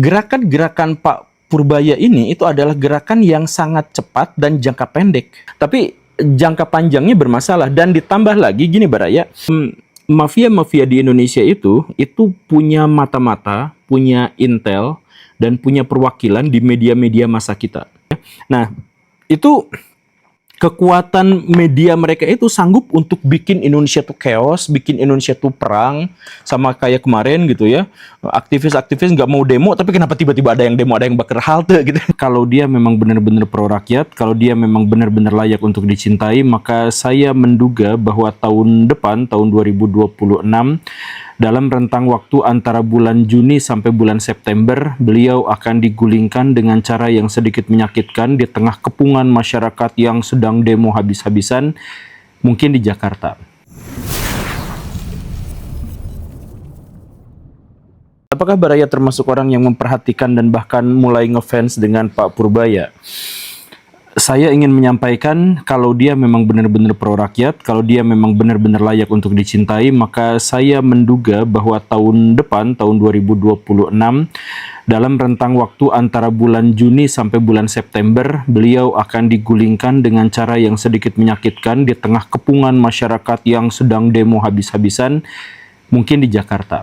Gerakan-gerakan Pak Purbaya ini itu adalah gerakan yang sangat cepat dan jangka pendek. Tapi jangka panjangnya bermasalah. Dan ditambah lagi gini Baraya, mafia-mafia di Indonesia itu punya mata-mata, punya intel, dan punya perwakilan di media-media massa kita. Nah, itu kekuatan media mereka itu sanggup untuk bikin Indonesia tuh chaos, bikin Indonesia tuh perang, sama kayak kemarin gitu ya. Aktivis-aktivis nggak mau demo, tapi kenapa tiba-tiba ada yang demo, ada yang bakar halte gitu. Kalau dia memang benar-benar pro rakyat, kalau dia memang benar-benar layak untuk dicintai, maka saya menduga bahwa tahun depan, tahun 2026, dalam rentang waktu antara bulan Juni sampai bulan September, beliau akan digulingkan dengan cara yang sedikit menyakitkan di tengah kepungan masyarakat yang sedang demo habis-habisan, mungkin di Jakarta. Apakah Baraya termasuk orang yang memperhatikan dan bahkan mulai ngefans dengan Pak Purbaya? Saya ingin menyampaikan kalau dia memang benar-benar pro rakyat, kalau dia memang benar-benar layak untuk dicintai, maka saya menduga bahwa tahun depan, tahun 2026, dalam rentang waktu antara bulan Juni sampai bulan September, beliau akan digulingkan dengan cara yang sedikit menyakitkan di tengah kepungan masyarakat yang sedang demo habis-habisan, mungkin di Jakarta.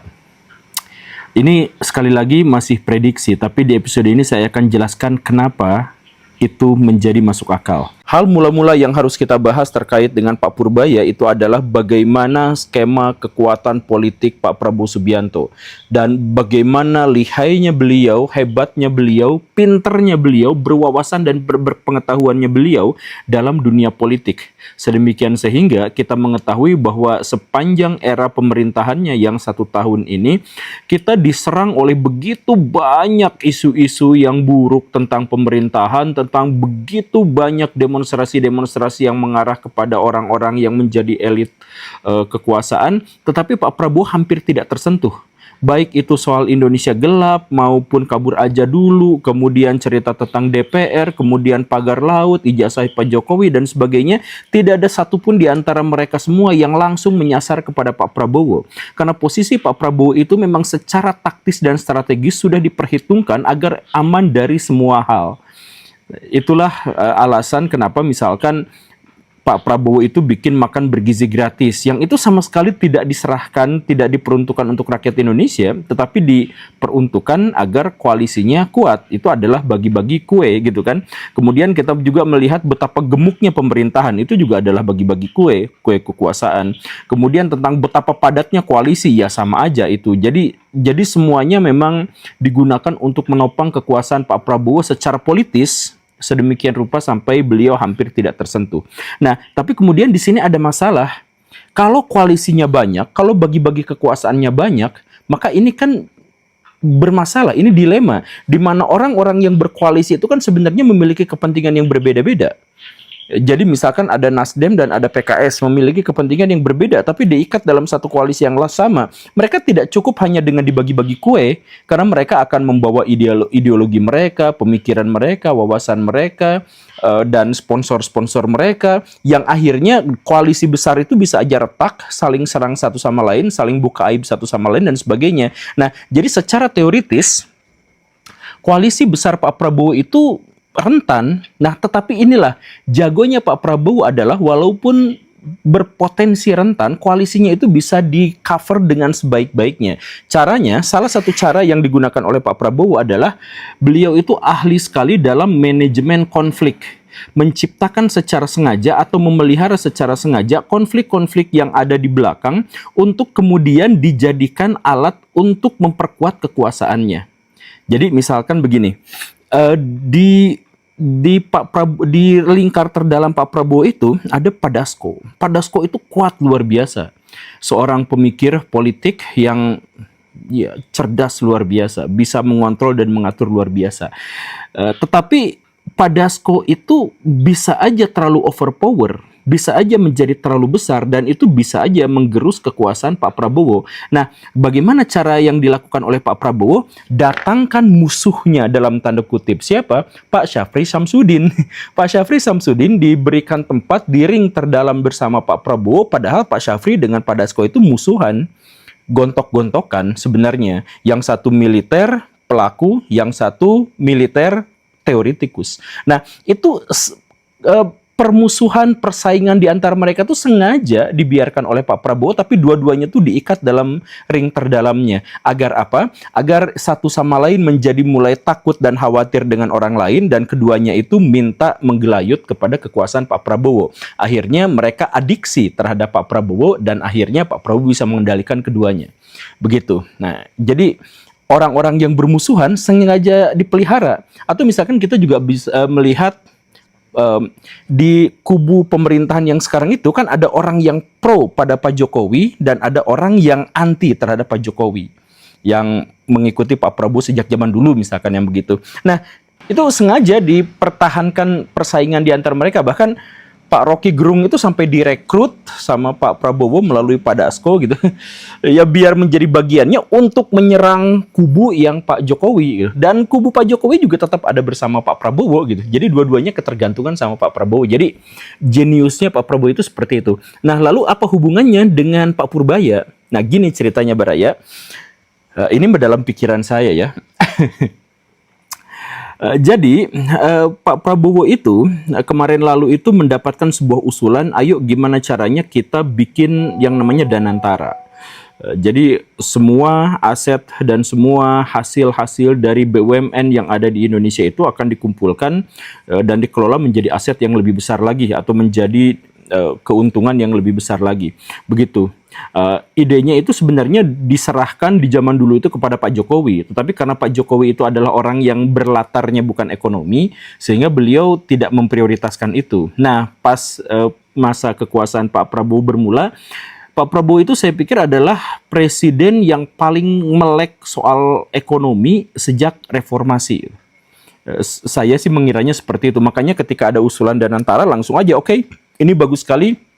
Ini sekali lagi masih prediksi, tapi di episode ini saya akan jelaskan kenapa itu menjadi masuk akal. Hal mula-mula yang harus kita bahas terkait dengan Pak Purbaya itu adalah bagaimana skema kekuatan politik Pak Prabowo Subianto. Dan bagaimana lihainya beliau, hebatnya beliau, pinternya beliau, berwawasan dan berpengetahuannya beliau dalam dunia politik. Sedemikian sehingga kita mengetahui bahwa sepanjang era pemerintahannya yang 1 tahun ini, kita diserang oleh begitu banyak isu-isu yang buruk tentang pemerintahan, tentang begitu banyak demonstrasi-demonstrasi yang mengarah kepada orang-orang yang menjadi elit kekuasaan, tetapi Pak Prabowo hampir tidak tersentuh. Baik itu soal Indonesia gelap maupun kabur aja dulu, kemudian cerita tentang DPR, kemudian pagar laut, ijazah Pak Jokowi dan sebagainya, tidak ada satupun di antara mereka semua yang langsung menyasar kepada Pak Prabowo. Karena posisi Pak Prabowo itu memang secara taktis dan strategis sudah diperhitungkan agar aman dari semua hal. Itulah alasan kenapa misalkan Pak Prabowo itu bikin makan bergizi gratis, yang itu sama sekali tidak diserahkan, tidak diperuntukkan untuk rakyat Indonesia, tetapi diperuntukkan agar koalisinya kuat. Itu adalah bagi-bagi kue gitu kan. Kemudian kita juga melihat betapa gemuknya pemerintahan, itu juga adalah bagi-bagi kue kekuasaan. Kemudian tentang betapa padatnya koalisi, ya sama aja itu. Jadi semuanya memang digunakan untuk menopang kekuasaan Pak Prabowo secara politis, sedemikian rupa sampai beliau hampir tidak tersentuh. Nah, tapi kemudian di sini ada masalah. Kalau koalisinya banyak, kalau bagi-bagi kekuasaannya banyak, maka ini kan bermasalah. Ini dilema di mana orang-orang yang berkoalisi itu kan sebenarnya memiliki kepentingan yang berbeda-beda. Jadi misalkan ada Nasdem dan ada PKS memiliki kepentingan yang berbeda, tapi diikat dalam satu koalisi yang sama. Mereka tidak cukup hanya dengan dibagi-bagi kue, karena mereka akan membawa ideologi mereka, pemikiran mereka, wawasan mereka, dan sponsor-sponsor mereka, yang akhirnya koalisi besar itu bisa aja retak, saling serang satu sama lain, saling buka aib satu sama lain, dan sebagainya. Nah, jadi secara teoritis, koalisi besar Pak Prabowo itu rentan. Nah, tetapi inilah jagonya Pak Prabowo adalah walaupun berpotensi rentan, koalisinya itu bisa di cover dengan sebaik-baiknya. Caranya, salah satu cara yang digunakan oleh Pak Prabowo adalah beliau itu ahli sekali dalam manajemen konflik, menciptakan secara sengaja atau memelihara secara sengaja konflik-konflik yang ada di belakang untuk kemudian dijadikan alat untuk memperkuat kekuasaannya. Jadi misalkan begini, di lingkar terdalam Pak Prabowo itu ada Pak Dasko. Pak Dasko itu kuat luar biasa. Seorang pemikir politik yang ya, cerdas luar biasa, bisa mengontrol dan mengatur luar biasa. Tetapi Pak Dasko itu bisa aja terlalu overpower, bisa aja menjadi terlalu besar, dan itu bisa aja menggerus kekuasaan Pak Prabowo. Nah, bagaimana cara yang dilakukan oleh Pak Prabowo? Datangkan musuhnya dalam tanda kutip. Siapa? Pak Syafri Samsudin. Pak Syafri Samsudin diberikan tempat di ring terdalam bersama Pak Prabowo, padahal Pak Syafri dengan Pak Dasko itu musuhan, gontok-gontokan sebenarnya. Yang satu militer, pelaku, yang satu militer teoretikus. Nah, itu permusuhan, persaingan di antara mereka tuh sengaja dibiarkan oleh Pak Prabowo, tapi dua-duanya tuh diikat dalam ring terdalamnya. Agar apa? Agar satu sama lain menjadi mulai takut dan khawatir dengan orang lain, dan keduanya itu minta menggelayut kepada kekuasaan Pak Prabowo. Akhirnya mereka adiksi terhadap Pak Prabowo, dan akhirnya Pak Prabowo bisa mengendalikan keduanya. Begitu. Nah, jadi orang-orang yang bermusuhan sengaja dipelihara. Atau misalkan kita juga bisa melihat di kubu pemerintahan yang sekarang itu kan ada orang yang pro pada Pak Jokowi dan ada orang yang anti terhadap Pak Jokowi yang mengikuti Pak Prabowo sejak zaman dulu misalkan yang begitu. Nah, itu sengaja dipertahankan persaingan di antara mereka. Bahkan Pak Rocky Gerung itu sampai direkrut sama Pak Prabowo melalui Pak Dasko gitu. Ya biar menjadi bagiannya untuk menyerang kubu yang Pak Jokowi gitu. Dan kubu Pak Jokowi juga tetap ada bersama Pak Prabowo gitu. Jadi dua-duanya ketergantungan sama Pak Prabowo. Jadi jeniusnya Pak Prabowo itu seperti itu. Nah, lalu apa hubungannya dengan Pak Purbaya? Nah, gini ceritanya Baraya. Ini dalam pikiran saya ya. Jadi Pak Prabowo itu kemarin lalu itu mendapatkan sebuah usulan, ayo gimana caranya kita bikin yang namanya Danantara. Jadi semua aset dan semua hasil-hasil dari BUMN yang ada di Indonesia itu akan dikumpulkan dan dikelola menjadi aset yang lebih besar lagi atau menjadi keuntungan yang lebih besar lagi. Begitu. Idenya itu sebenarnya diserahkan di zaman dulu itu kepada Pak Jokowi, tetapi karena Pak Jokowi itu adalah orang yang berlatarnya bukan ekonomi, sehingga beliau tidak memprioritaskan itu. Nah, pas masa kekuasaan Pak Prabowo bermula, Pak Prabowo itu saya pikir adalah presiden yang paling melek soal ekonomi sejak reformasi. Saya sih mengiranya seperti itu. Makanya ketika ada usulan Danantara langsung aja, oke, ini bagus sekali.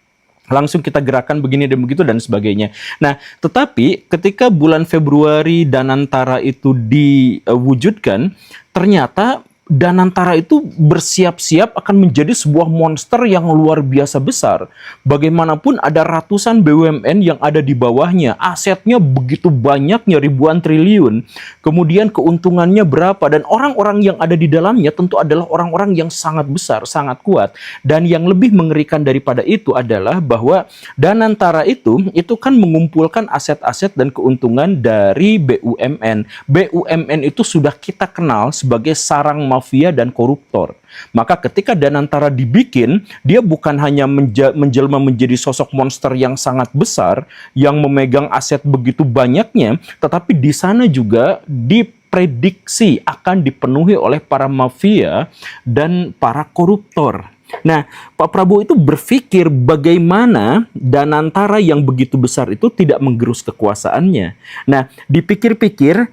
Langsung kita gerakan begini dan begitu dan sebagainya. Nah, tetapi ketika bulan Februari Danantara itu diwujudkan, ternyata Danantara itu bersiap-siap akan menjadi sebuah monster yang luar biasa besar. Bagaimanapun ada ratusan BUMN yang ada di bawahnya, asetnya begitu banyaknya ribuan triliun. Kemudian keuntungannya berapa, dan orang-orang yang ada di dalamnya tentu adalah orang-orang yang sangat besar, sangat kuat. Dan yang lebih mengerikan daripada itu adalah bahwa Danantara itu kan mengumpulkan aset-aset dan keuntungan dari BUMN. BUMN itu sudah kita kenal sebagai sarang mafia dan koruptor. Maka ketika Danantara dibikin, dia bukan hanya menjelma menjadi sosok monster yang sangat besar, yang memegang aset begitu banyaknya, tetapi di sana juga diprediksi akan dipenuhi oleh para mafia dan para koruptor. Nah, Pak Prabowo itu berpikir bagaimana Danantara yang begitu besar itu tidak menggerus kekuasaannya. Nah, dipikir-pikir,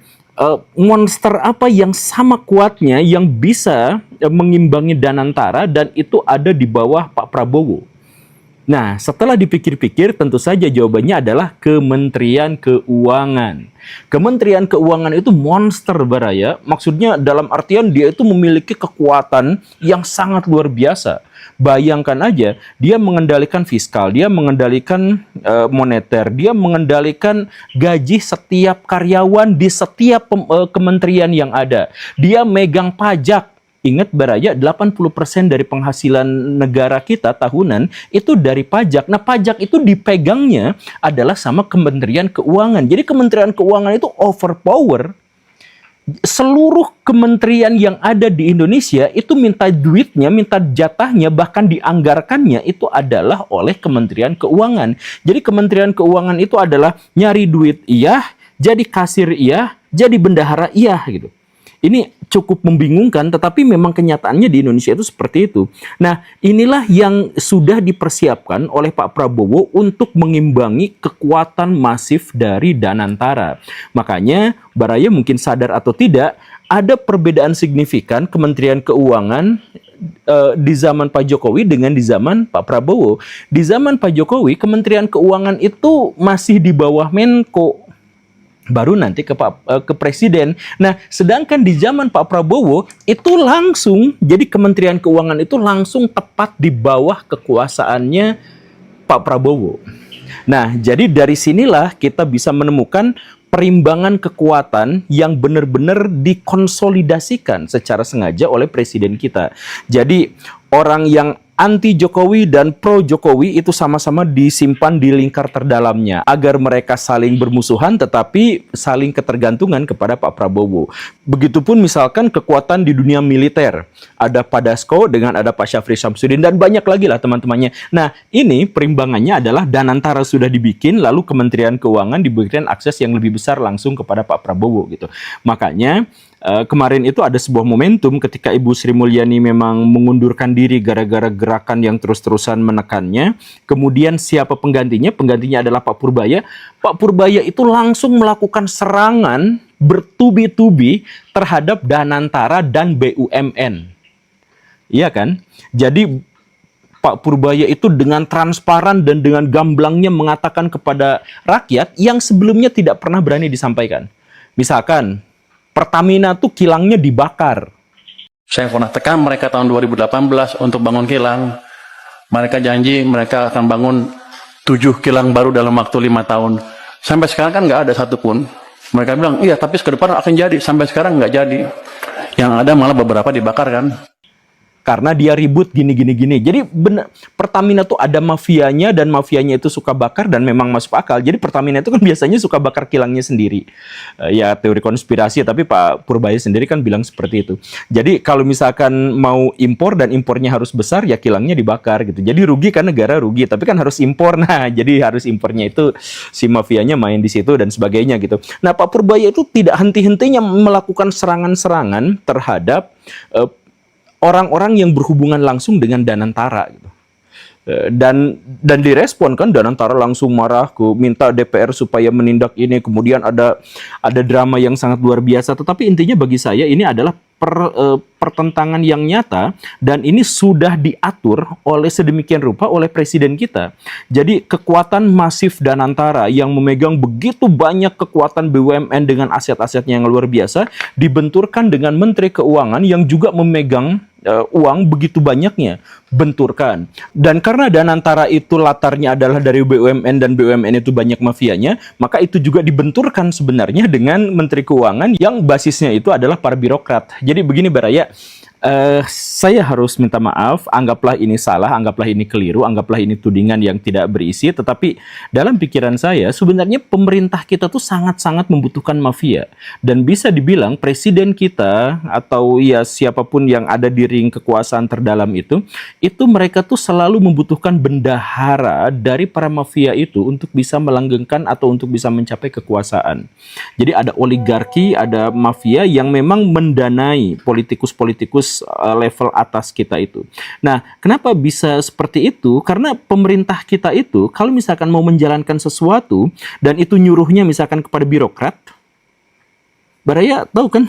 monster apa yang sama kuatnya yang bisa mengimbangi Danantara dan itu ada di bawah Pak Prabowo. Nah, setelah dipikir-pikir tentu saja jawabannya adalah Kementerian Keuangan. Kementerian Keuangan itu monster Baraya, maksudnya dalam artian dia itu memiliki kekuatan yang sangat luar biasa. Bayangkan aja, dia mengendalikan fiskal, dia mengendalikan moneter, dia mengendalikan gaji setiap karyawan di setiap kementerian yang ada. Dia megang pajak. Ingat Baraya, 80% dari penghasilan negara kita tahunan itu dari pajak. Nah, pajak itu dipegangnya adalah sama Kementerian Keuangan. Jadi Kementerian Keuangan itu overpower seluruh kementerian yang ada di Indonesia. Itu minta duitnya, minta jatahnya, bahkan dianggarkannya itu adalah oleh Kementerian Keuangan. Jadi Kementerian Keuangan itu adalah nyari duit iya, jadi kasir iya, jadi bendahara iya gitu. Ini cukup membingungkan, tetapi memang kenyataannya di Indonesia itu seperti itu. Nah, inilah yang sudah dipersiapkan oleh Pak Prabowo untuk mengimbangi kekuatan masif dari Danantara. Makanya, Baraya mungkin sadar atau tidak, ada perbedaan signifikan Kementerian Keuangan di zaman Pak Jokowi dengan di zaman Pak Prabowo. Di zaman Pak Jokowi, Kementerian Keuangan itu masih di bawah Menko, baru nanti ke Presiden. Nah, sedangkan di zaman Pak Prabowo itu langsung, jadi Kementerian Keuangan itu langsung tepat di bawah kekuasaannya Pak Prabowo. Nah, jadi dari sinilah kita bisa menemukan perimbangan kekuatan yang benar-benar dikonsolidasikan secara sengaja oleh presiden kita. Jadi orang yang anti Jokowi dan pro Jokowi itu sama-sama disimpan di lingkar terdalamnya agar mereka saling bermusuhan tetapi saling ketergantungan kepada Pak Prabowo. Begitupun misalkan kekuatan di dunia militer. Ada Pak Dasko dengan ada Pak Syafri Samsudin dan banyak lagi lah teman-temannya. Nah, ini perimbangannya adalah Danantara sudah dibikin, lalu Kementerian Keuangan diberikan akses yang lebih besar langsung kepada Pak Prabowo gitu. Makanya kemarin itu ada sebuah momentum ketika Ibu Sri Mulyani memang mengundurkan diri gara-gara gerakan yang terus-terusan menekannya. Kemudian siapa penggantinya? Penggantinya adalah Pak Purbaya. Pak Purbaya itu langsung melakukan serangan bertubi-tubi terhadap Danantara dan BUMN. Iya kan? Jadi Pak Purbaya itu dengan transparan dan dengan gamblangnya mengatakan kepada rakyat yang sebelumnya tidak pernah berani disampaikan. Misalkan Pertamina tuh kilangnya dibakar. Saya pernah tekan mereka tahun 2018 untuk bangun kilang. Mereka janji mereka akan bangun 7 kilang baru dalam waktu 5 tahun. Sampai sekarang kan nggak ada satupun. Mereka bilang, iya tapi ke depan akan jadi. Sampai sekarang nggak jadi. Yang ada malah beberapa dibakar kan. Karena dia ribut gini. Jadi benar, Pertamina tuh ada mafianya dan mafianya itu suka bakar dan memang masuk akal. Jadi Pertamina itu kan biasanya suka bakar kilangnya sendiri. Ya teori konspirasi, tapi Pak Purbaya sendiri kan bilang seperti itu. Jadi kalau misalkan mau impor dan impornya harus besar, ya kilangnya dibakar gitu. Jadi rugi kan negara rugi, tapi kan harus impor. Nah, jadi harus impornya itu si mafianya main di situ dan sebagainya gitu. Nah, Pak Purbaya itu tidak henti-hentinya melakukan serangan-serangan terhadap orang-orang yang berhubungan langsung dengan Danantara gitu. Dan direspon kan Danantara langsung marah minta DPR supaya menindak ini, kemudian ada drama yang sangat luar biasa, tetapi intinya bagi saya ini adalah pertentangan yang nyata dan ini sudah diatur oleh sedemikian rupa oleh presiden kita. Jadi kekuatan masif Danantara yang memegang begitu banyak kekuatan BUMN dengan aset-asetnya yang luar biasa dibenturkan dengan Menteri Keuangan yang juga memegang uang begitu banyaknya, benturkan. Dan karena Danantara itu latarnya adalah dari BUMN dan BUMN itu banyak mafianya, maka itu juga dibenturkan sebenarnya dengan Menteri Keuangan yang basisnya itu adalah para birokrat. Jadi begini Baraya, saya harus minta maaf, anggaplah ini salah, anggaplah ini keliru, anggaplah ini tudingan yang tidak berisi, tetapi dalam pikiran saya sebenarnya pemerintah kita tuh sangat-sangat membutuhkan mafia. Dan bisa dibilang presiden kita atau ya siapapun yang ada di ring kekuasaan terdalam itu mereka tuh selalu membutuhkan bendahara dari para mafia itu untuk bisa melanggengkan atau untuk bisa mencapai kekuasaan. Jadi ada oligarki, ada mafia yang memang mendanai politikus-politikus level atas kita itu. Nah, kenapa bisa seperti itu? Karena pemerintah kita itu kalau misalkan mau menjalankan sesuatu dan itu nyuruhnya misalkan kepada birokrat, Baraya tahu kan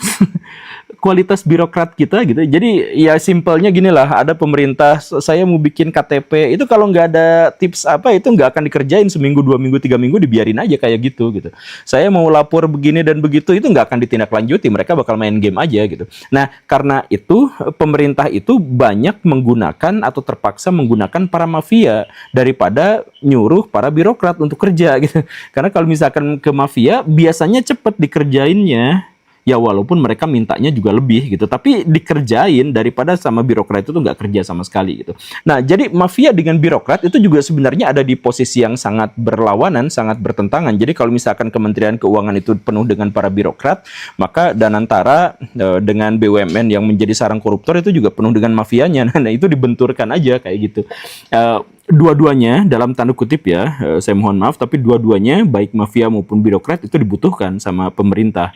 kualitas birokrat kita gitu. Jadi ya simpelnya gini lah, ada pemerintah, saya mau bikin KTP, itu kalau nggak ada tips apa itu nggak akan dikerjain seminggu, 2 minggu, 3 minggu dibiarin aja kayak gitu. Saya mau lapor begini dan begitu, itu nggak akan ditindaklanjuti, mereka bakal main game aja gitu. Nah, karena itu pemerintah itu banyak menggunakan atau terpaksa menggunakan para mafia daripada nyuruh para birokrat untuk kerja gitu. Karena kalau misalkan ke mafia biasanya cepet dikerjainnya. Ya walaupun mereka mintanya juga lebih gitu, tapi dikerjain daripada sama birokrat itu nggak kerja sama sekali gitu. Nah, jadi mafia dengan birokrat itu juga sebenarnya ada di posisi yang sangat berlawanan, sangat bertentangan. Jadi kalau misalkan Kementerian Keuangan itu penuh dengan para birokrat, maka Danantara dengan BUMN yang menjadi sarang koruptor itu juga penuh dengan mafianya. Nah, itu dibenturkan aja kayak gitu. Dua-duanya dalam tanda kutip ya, saya mohon maaf, tapi dua-duanya baik mafia maupun birokrat itu dibutuhkan sama pemerintah,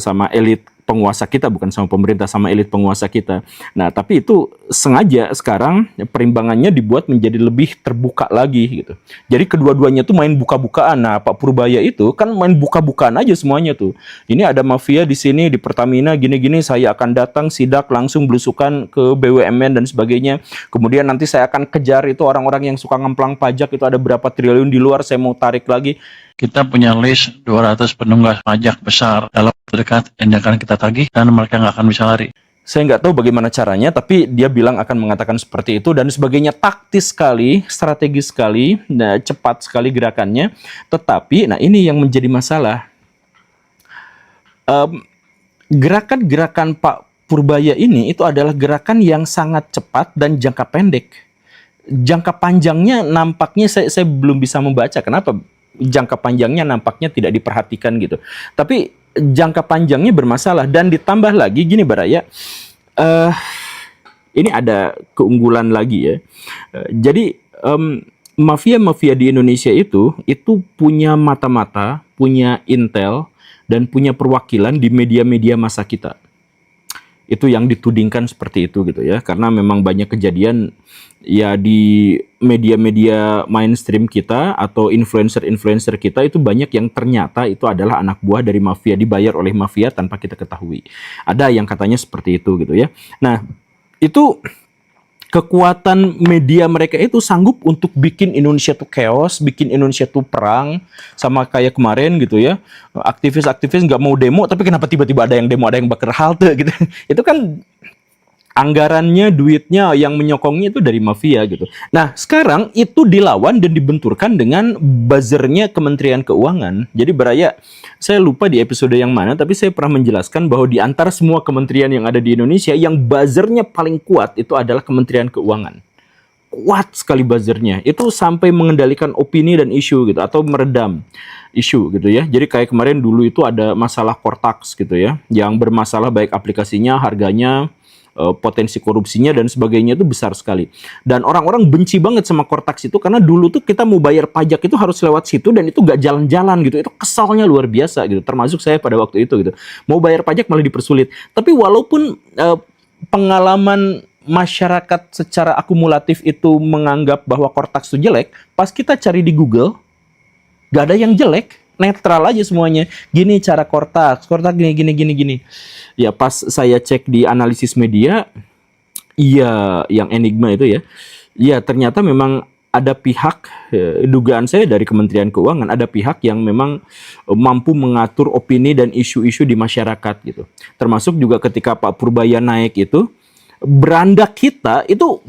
sama elit penguasa kita, bukan sama pemerintah, sama elit penguasa kita. Nah, tapi itu sengaja sekarang perimbangannya dibuat menjadi lebih terbuka lagi gitu. Jadi kedua-duanya tuh main buka-bukaan. Nah, Pak Purbaya itu kan main buka-bukaan aja semuanya tuh. Ini ada mafia di sini di Pertamina gini-gini, saya akan datang sidak langsung belusukan ke BUMN dan sebagainya. Kemudian nanti saya akan kejar itu orang-orang yang suka ngemplang pajak, itu ada berapa triliun di luar, saya mau tarik lagi. Kita punya list 200 penunggak pajak besar dalam dekat yang akan kita tagih dan mereka nggak akan bisa lari. Saya nggak tahu bagaimana caranya, tapi dia bilang akan mengatakan seperti itu dan sebagainya, taktis sekali, strategis sekali, nah, cepat sekali gerakannya. Tetapi, nah ini yang menjadi masalah. gerakan-gerakan Pak Purbaya ini itu adalah gerakan yang sangat cepat dan jangka pendek. Jangka panjangnya nampaknya saya belum bisa membaca kenapa jangka panjangnya nampaknya tidak diperhatikan gitu. Tapi jangka panjangnya bermasalah dan ditambah lagi gini Baraya, ini ada keunggulan lagi ya. Jadi mafia-mafia di Indonesia itu punya mata-mata, punya intel dan punya perwakilan di media-media masa kita. Itu yang ditudingkan seperti itu gitu ya, karena memang banyak kejadian ya di media-media mainstream kita atau influencer-influencer kita itu banyak yang ternyata itu adalah anak buah dari mafia, dibayar oleh mafia tanpa kita ketahui. Ada yang katanya seperti itu gitu ya. Nah, itu kekuatan media mereka itu sanggup untuk bikin Indonesia tuh chaos, bikin Indonesia tuh perang, sama kayak kemarin gitu ya. Aktivis-aktivis nggak mau demo, tapi kenapa tiba-tiba ada yang demo, ada yang bakar halte gitu. Itu kan anggarannya, duitnya yang menyokongnya itu dari mafia gitu. Nah, sekarang itu dilawan dan dibenturkan dengan buzzernya Kementerian Keuangan. Jadi Baraya, saya lupa di episode yang mana, tapi saya pernah menjelaskan bahwa di antara semua kementerian yang ada di Indonesia, yang buzzernya paling kuat itu adalah Kementerian Keuangan. Kuat sekali buzzernya. Itu sampai mengendalikan opini dan isu gitu, atau meredam isu gitu ya. Jadi kayak kemarin dulu itu ada masalah Kortax gitu ya, yang bermasalah baik aplikasinya, harganya, potensi korupsinya dan sebagainya itu besar sekali. Dan orang-orang benci banget sama Kortax itu karena dulu tuh kita mau bayar pajak itu harus lewat situ dan itu gak jalan-jalan gitu. Itu kesalnya luar biasa gitu. Termasuk saya pada waktu itu gitu. Mau bayar pajak malah dipersulit. Tapi walaupun pengalaman masyarakat secara akumulatif itu menganggap bahwa Kortax itu jelek, pas kita cari di Google gak ada yang jelek. Netral aja semuanya. Gini cara Kortax gini. Ya pas saya cek di analisis media, iya yang Enigma itu ya. Iya ternyata memang ada pihak, dugaan saya dari Kementerian Keuangan, ada pihak yang memang mampu mengatur opini dan isu-isu di masyarakat gitu. Termasuk juga ketika Pak Purbaya naik itu, beranda kita itu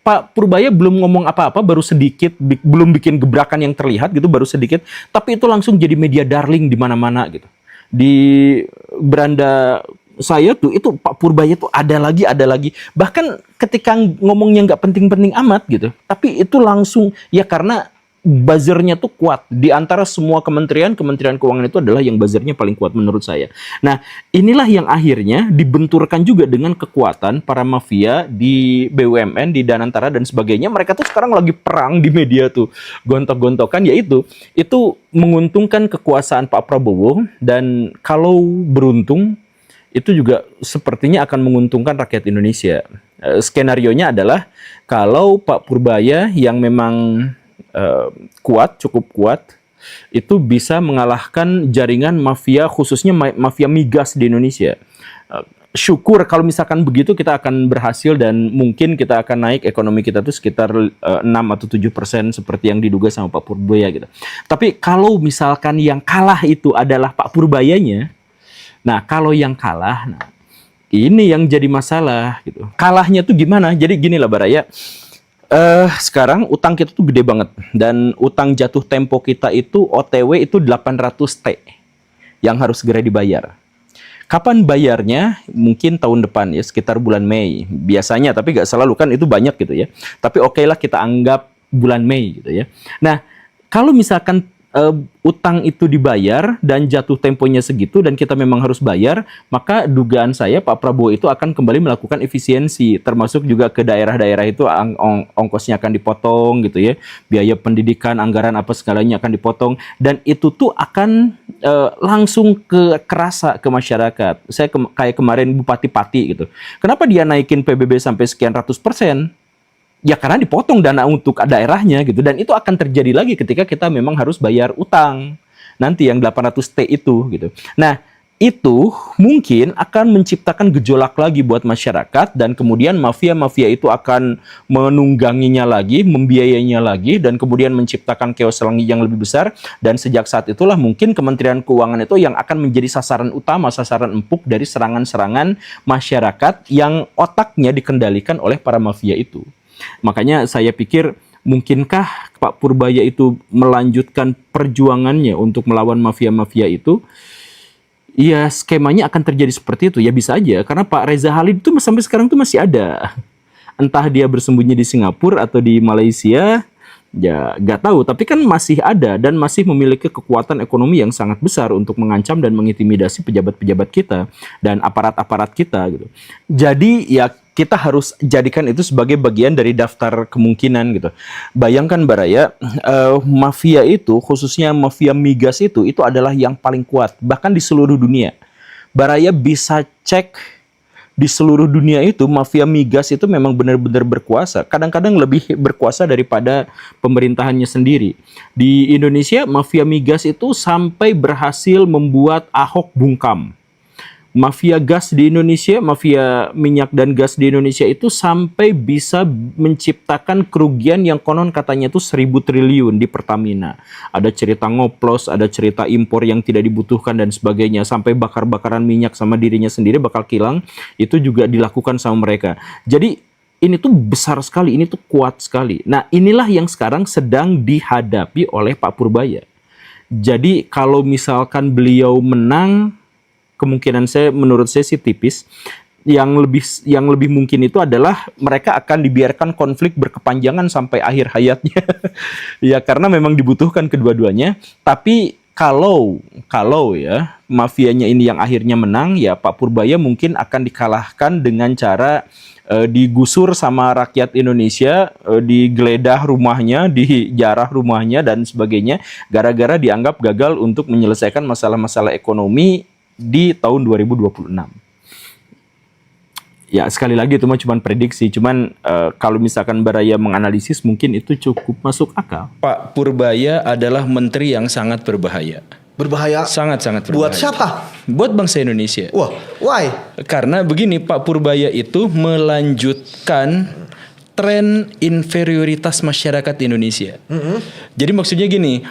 Pak Purbaya belum ngomong apa-apa, baru sedikit, belum bikin gebrakan yang terlihat gitu, baru sedikit, tapi itu langsung jadi media darling di mana-mana gitu. Di beranda saya tuh, itu Pak Purbaya tuh ada lagi. Bahkan ketika ngomongnya nggak penting-penting amat gitu, tapi itu langsung, ya karena buzzernya tuh kuat. Di antara semua Kementerian Keuangan itu adalah yang buzzernya paling kuat menurut saya. Nah, inilah yang akhirnya dibenturkan juga dengan kekuatan para mafia di BUMN, di Danantara dan sebagainya. Mereka tuh sekarang lagi perang di media tuh, gontok-gontokan, yaitu itu menguntungkan kekuasaan Pak Prabowo, dan kalau beruntung itu juga sepertinya akan menguntungkan rakyat Indonesia. Skenarionya adalah kalau Pak Purbaya yang memang cukup kuat, itu bisa mengalahkan jaringan mafia, khususnya mafia migas di Indonesia. Syukur kalau misalkan begitu kita akan berhasil dan mungkin kita akan naik ekonomi kita tuh sekitar 6 atau 7% seperti yang diduga sama Pak Purbaya gitu. Tapi kalau misalkan yang kalah itu adalah Pak Purbayanya, nah kalau yang kalah, nah ini yang jadi masalah gitu. Kalahnya tuh gimana? Jadi gini lah Baraya. Sekarang utang kita tuh gede banget, dan utang jatuh tempo kita itu OTW itu 800 T yang harus segera dibayar. Kapan bayarnya? Mungkin tahun depan ya, sekitar bulan Mei biasanya, tapi nggak selalu kan, itu banyak gitu ya. Tapi oke lah kita anggap bulan Mei gitu ya. Nah, kalau misalkan utang itu dibayar dan jatuh temponya segitu dan kita memang harus bayar, maka dugaan saya Pak Prabowo itu akan kembali melakukan efisiensi, termasuk juga ke daerah-daerah itu ongkosnya akan dipotong gitu ya, biaya pendidikan, anggaran apa segalanya akan dipotong, dan itu tuh akan langsung kerasa ke masyarakat. Saya kayak kemarin Bupati Pati gitu, kenapa dia naikin PBB sampai sekian ratus persen? Ya karena dipotong dana untuk daerahnya gitu, dan itu akan terjadi lagi ketika kita memang harus bayar utang nanti yang 800 T itu gitu. Nah, itu mungkin akan menciptakan gejolak lagi buat masyarakat, dan kemudian mafia-mafia itu akan menungganginya lagi, membiayainya lagi, dan kemudian menciptakan chaos yang lebih besar. Dan sejak saat itulah mungkin Kementerian Keuangan itu yang akan menjadi sasaran utama, sasaran empuk dari serangan-serangan masyarakat yang otaknya dikendalikan oleh para mafia itu. Makanya saya pikir, mungkinkah Pak Purbaya itu melanjutkan perjuangannya untuk melawan mafia-mafia itu? Iya, skemanya akan terjadi seperti itu. Ya bisa aja, karena Pak Reza Halid itu sampai sekarang tuh masih ada. Entah dia bersembunyi di Singapura atau di Malaysia, ya nggak tahu. Tapi kan masih ada dan masih memiliki kekuatan ekonomi yang sangat besar untuk mengancam dan mengintimidasi pejabat-pejabat kita dan aparat-aparat kita gitu. Jadi ya kita harus jadikan itu sebagai bagian dari daftar kemungkinan gitu. Bayangkan Baraya, mafia itu, khususnya mafia migas itu adalah yang paling kuat bahkan di seluruh dunia. Baraya bisa cek di seluruh dunia itu mafia migas itu memang benar-benar berkuasa. Kadang-kadang lebih berkuasa daripada pemerintahannya sendiri. Di Indonesia mafia migas itu sampai berhasil membuat Ahok bungkam. Mafia gas di Indonesia, mafia minyak dan gas di Indonesia itu sampai bisa menciptakan kerugian yang konon katanya itu 1.000 triliun di Pertamina. Ada cerita ngoplos, ada cerita impor yang tidak dibutuhkan dan sebagainya. Sampai bakar-bakaran minyak sama dirinya sendiri bakal kilang, itu juga dilakukan sama mereka. Jadi ini tuh besar sekali, ini tuh kuat sekali. Nah inilah yang sekarang sedang dihadapi oleh Pak Purbaya. Jadi kalau misalkan beliau menang, kemungkinan menurut saya sih tipis. Yang lebih mungkin itu adalah mereka akan dibiarkan konflik berkepanjangan sampai akhir hayatnya. Ya karena memang dibutuhkan kedua-duanya. Tapi kalau ya mafianya ini yang akhirnya menang, ya Pak Purbaya mungkin akan dikalahkan dengan cara digusur sama rakyat Indonesia, digeledah rumahnya, dijarah rumahnya dan sebagainya, gara-gara dianggap gagal untuk menyelesaikan masalah-masalah ekonomi di tahun 2026. Ya sekali lagi itu cuma prediksi, cuman kalau misalkan Baraya menganalisis mungkin itu cukup masuk akal. Pak Purbaya adalah menteri yang sangat berbahaya. Berbahaya? Sangat-sangat berbahaya. Buat siapa? Buat bangsa Indonesia. Wah, why? Karena begini, Pak Purbaya itu melanjutkan tren inferioritas masyarakat Indonesia. Jadi maksudnya gini,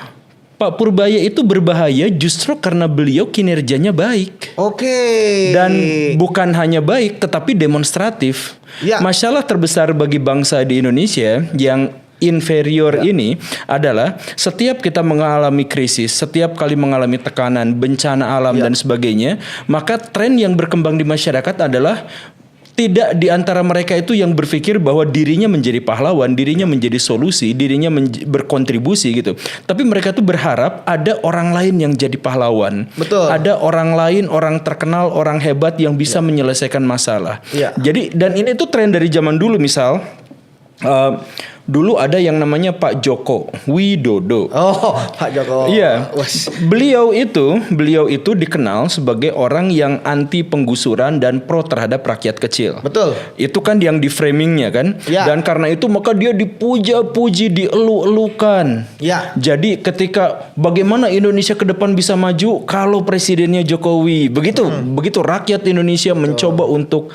Pak Purbaya itu berbahaya justru karena beliau kinerjanya baik. Oke. Dan bukan hanya baik tetapi demonstratif. Ya. Masalah terbesar bagi bangsa di Indonesia yang inferior ini adalah setiap kita mengalami krisis, setiap kali mengalami tekanan, bencana alam dan sebagainya, maka tren yang berkembang di masyarakat adalah tidak di antara mereka itu yang berpikir bahwa dirinya menjadi pahlawan, dirinya menjadi solusi, dirinya berkontribusi gitu. Tapi mereka tuh berharap ada orang lain yang jadi pahlawan. Betul. Ada orang lain, orang terkenal, orang hebat yang bisa menyelesaikan masalah. Jadi dan ini tuh tren dari zaman dulu. Misal dulu ada yang namanya Pak Joko Widodo. Oh, Pak Joko. Iya. Beliau itu dikenal sebagai orang yang anti penggusuran dan pro terhadap rakyat kecil. Betul. Itu kan yang di framingnya kan. Ya. Dan karena itu maka dia dipuja-puji, dielu-elukan. Ya. Jadi ketika bagaimana Indonesia ke depan bisa maju kalau presidennya Jokowi. Begitu rakyat Indonesia mencoba untuk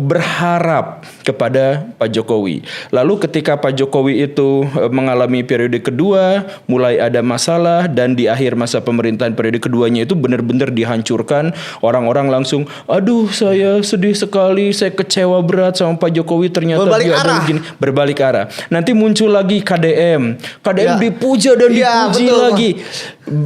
berharap kepada Pak Jokowi. Lalu ketika Pak Jokowi itu mengalami periode kedua, mulai ada masalah dan di akhir masa pemerintahan periode keduanya itu benar-benar dihancurkan. Orang-orang langsung, aduh saya sedih sekali, saya kecewa berat sama Pak Jokowi, ternyata Berbalik dia arah. begini. Berbalik arah. Nanti muncul lagi KDM Ya. dipuja dan Ya, dipuji betul. lagi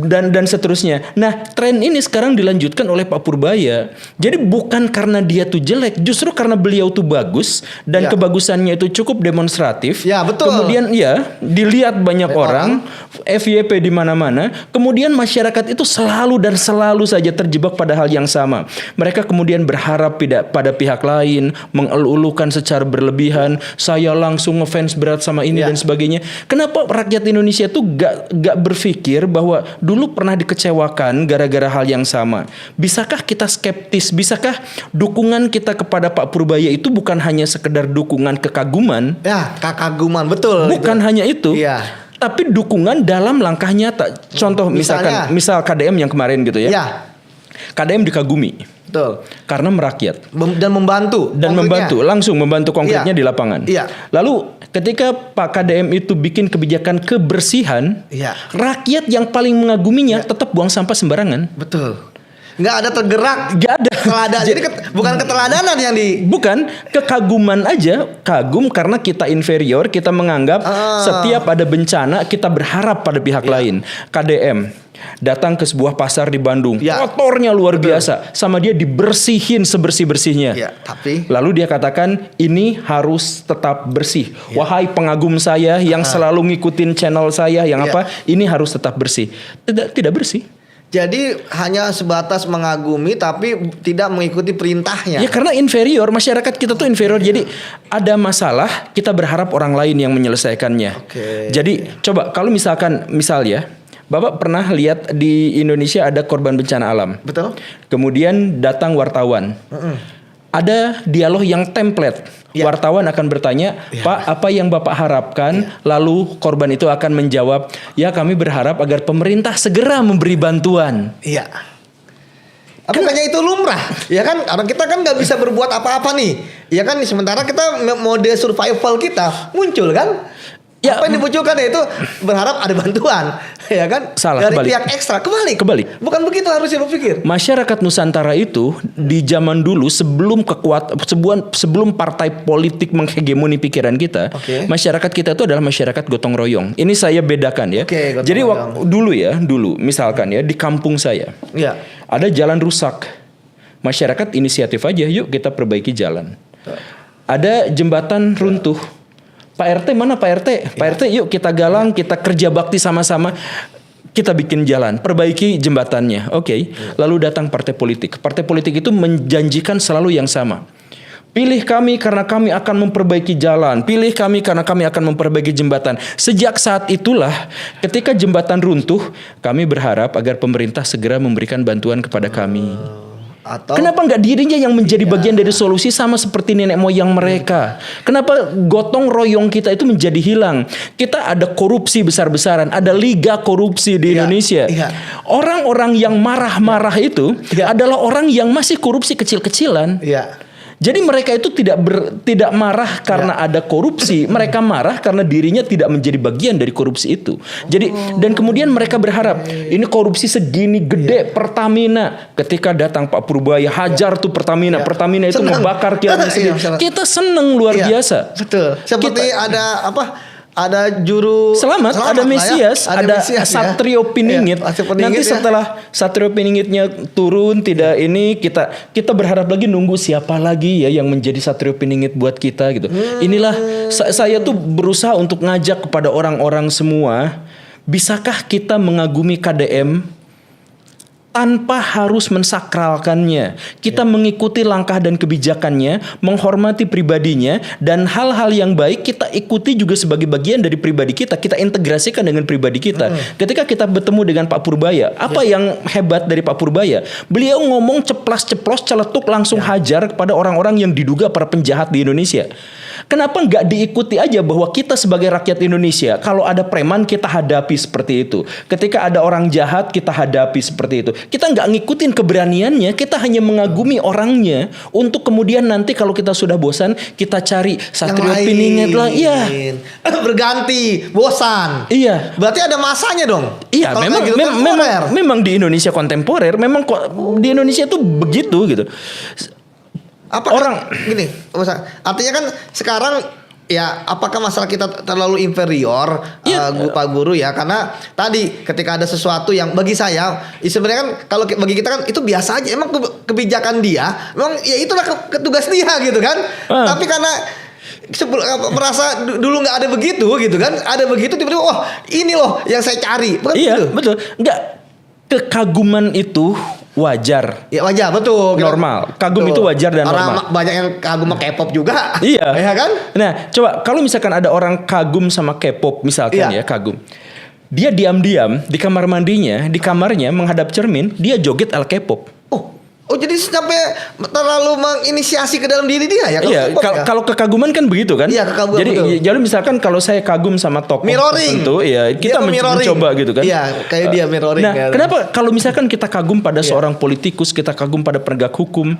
dan seterusnya. Nah tren ini sekarang dilanjutkan oleh Pak Purbaya. Jadi bukan karena dia tuh jelek, justru karena beliau tuh bagus dan Ya. kebagusannya itu cukup demonstratif. Ya, betul. Kemudian dilihat banyak orang, FYP di mana-mana. Kemudian masyarakat itu selalu saja terjebak pada hal yang sama. Mereka kemudian berharap pada pihak lain, mengelu-elukan secara berlebihan. Saya langsung ngefans berat sama ini dan sebagainya. Kenapa rakyat Indonesia tuh gak berpikir bahwa dulu pernah dikecewakan gara-gara hal yang sama? Bisakah kita skeptis? Bisakah dukungan kita kepada Pak Purbaya itu bukan hanya sekedar dukungan kekaguman? Ya, kekaguman, betul. Bukan hanya itu. Iya. Tapi dukungan dalam langkah nyata. Contoh Misalnya? misal KDM yang kemarin gitu ya. Ya, KDM dikagumi betul. karena merakyat Dan membantu. konkretnya. langsung membantu konkretnya Iya. di lapangan. Iya. Lalu ketika Pak KDM itu bikin kebijakan kebersihan, Iya. rakyat yang paling mengaguminya tetap buang sampah sembarangan. Betul. nggak ada tergerak. Nggak ada. Teladan. Jadi bukan keteladanan yang di. Bukan, kekaguman aja, kagum karena kita inferior, kita menganggap setiap ada bencana kita berharap pada pihak lain. KDM datang ke sebuah pasar di Bandung, Ya. kotornya luar biasa, sama dia dibersihin sebersih-bersihnya. Ya, tapi Lalu dia katakan ini harus tetap bersih. Wahai pengagum saya yang selalu ngikutin channel saya yang Ya. apa, ini harus tetap bersih. Tidak bersih. jadi hanya sebatas mengagumi tapi tidak mengikuti perintahnya. Ya karena inferior, masyarakat kita tuh inferior. Jadi ada masalah, kita berharap orang lain yang menyelesaikannya. Oke. Jadi coba kalau misalkan ya, Bapak pernah lihat di Indonesia ada korban bencana alam. Betul? Kemudian datang wartawan. Ada dialog yang template. Ya. Wartawan akan bertanya, Pak, apa yang Bapak harapkan? Lalu korban itu akan menjawab, ya kami berharap agar pemerintah segera memberi bantuan. Iya. Bukannya itu lumrah, ya kan? Karena kita kan nggak bisa berbuat apa-apa nih, ya kan? Sementara kita mode survival kita muncul kan? Ya, Apa yang dimunculkan itu berharap ada bantuan, ya kan? Salah, dari kebalik. pihak ekstra kebalik. Bukan begitu harusnya berpikir. Masyarakat Nusantara itu di zaman dulu sebelum partai politik menghegemoni pikiran kita, Oke. masyarakat kita itu adalah masyarakat gotong royong. Ini saya bedakan ya. Oke, gotong Jadi royong. dulu misalkan ya di kampung saya Iya. ada jalan rusak. Masyarakat inisiatif aja, yuk kita perbaiki jalan. Ada jembatan runtuh. Pak RT mana Pak RT? Pak RT yuk kita galang, kita kerja bakti sama-sama. Kita bikin jalan, perbaiki jembatannya. Oke. Lalu datang partai politik. Partai politik itu menjanjikan selalu yang sama. Pilih kami karena kami akan memperbaiki jalan. Pilih kami karena kami akan memperbaiki jembatan. Sejak saat itulah ketika jembatan runtuh, kami berharap agar pemerintah segera memberikan bantuan kepada kami. Atau Kenapa nggak dirinya yang menjadi bagian dari solusi sama seperti nenek moyang mereka? Kenapa gotong royong kita itu menjadi hilang? Kita ada korupsi besar-besaran, ada liga korupsi di Iya, Indonesia. iya. Orang-orang yang marah-marah itu Iya. adalah orang yang masih korupsi kecil-kecilan. Iya. Jadi mereka itu tidak marah karena ada korupsi, mereka marah karena dirinya tidak menjadi bagian dari korupsi itu. Jadi dan kemudian mereka berharap ini korupsi segini gede Pertamina. Ketika datang Pak Purbaya hajar tuh Pertamina, Iya. Pertamina itu Seneng. ngebakar kiamat Iya, sendiri. Kita seneng luar Iya, biasa. Betul. Seperti ada apa? Ada juru Selamat, ada lah ya. Mesias, ada Mesias, ya. Satrio Piningit. Iya, Satrio Piningit, Nanti ya. setelah Satrio Piningitnya turun, tidak ini kita berharap lagi nunggu siapa lagi ya yang menjadi Satrio Piningit buat kita gitu. Inilah saya tuh berusaha untuk ngajak kepada orang-orang semua, bisakah kita mengagumi KDM tanpa harus mensakralkannya. Kita mengikuti langkah dan kebijakannya, menghormati pribadinya, dan hal-hal yang baik kita ikuti juga sebagai bagian dari pribadi kita. Kita integrasikan dengan pribadi kita. Ketika kita bertemu dengan Pak Purbaya, apa yang hebat dari Pak Purbaya? Beliau ngomong ceplas-ceplos, celetuk langsung hajar kepada orang-orang yang diduga para penjahat di Indonesia. Kenapa nggak diikuti aja bahwa kita sebagai rakyat Indonesia, kalau ada preman kita hadapi seperti itu. Ketika ada orang jahat kita hadapi seperti itu. Kita nggak ngikutin keberaniannya, kita hanya mengagumi orangnya. Untuk kemudian nanti kalau kita sudah bosan, kita cari Satrio Piningit lah. Iya. Berganti, bosan. Iya. Berarti ada masanya dong. Iya, Kalau memang kayak gitu kan forever. memang di Indonesia kontemporer, memang di Indonesia itu begitu gitu. Gini, artinya kan sekarang ya apakah masalah kita terlalu inferior Pak Guru ya, karena tadi ketika ada sesuatu yang bagi saya sebenarnya kan kalau bagi kita kan itu biasa aja, emang kebijakan dia memang ya itulah tugas dia gitu kan. Tapi karena merasa dulu nggak ada begitu gitu kan, ada begitu tiba-tiba oh ini loh yang saya cari. Bukan Iya, gitu? betul. Enggak, kekaguman itu wajar. Ya wajar, betul. Normal. Kagum Betul. itu wajar dan Orang normal. banyak yang kagum sama K-pop juga. Iya. Ya kan? Nah, coba kalau misalkan ada orang kagum sama K-pop misalkan Iya. ya, kagum. Dia diam-diam di kamar mandinya, di kamarnya menghadap cermin, dia joget ala K-pop. Oh jadi sampai terlalu menginisiasi ke dalam diri dia ya? Iya, K-pop ya? kalau kekaguman kan begitu kan? Iya, kekaguman, Jadi, betul. jadi misalkan kalau saya kagum sama tokoh Mirroring. tertentu, ya Dia kita tuh mirroring. mencoba gitu kan? Iya, kayak dia mirroring Nah, kan. kenapa kalau misalkan kita kagum pada Iya. seorang politikus, kita kagum pada penegak hukum,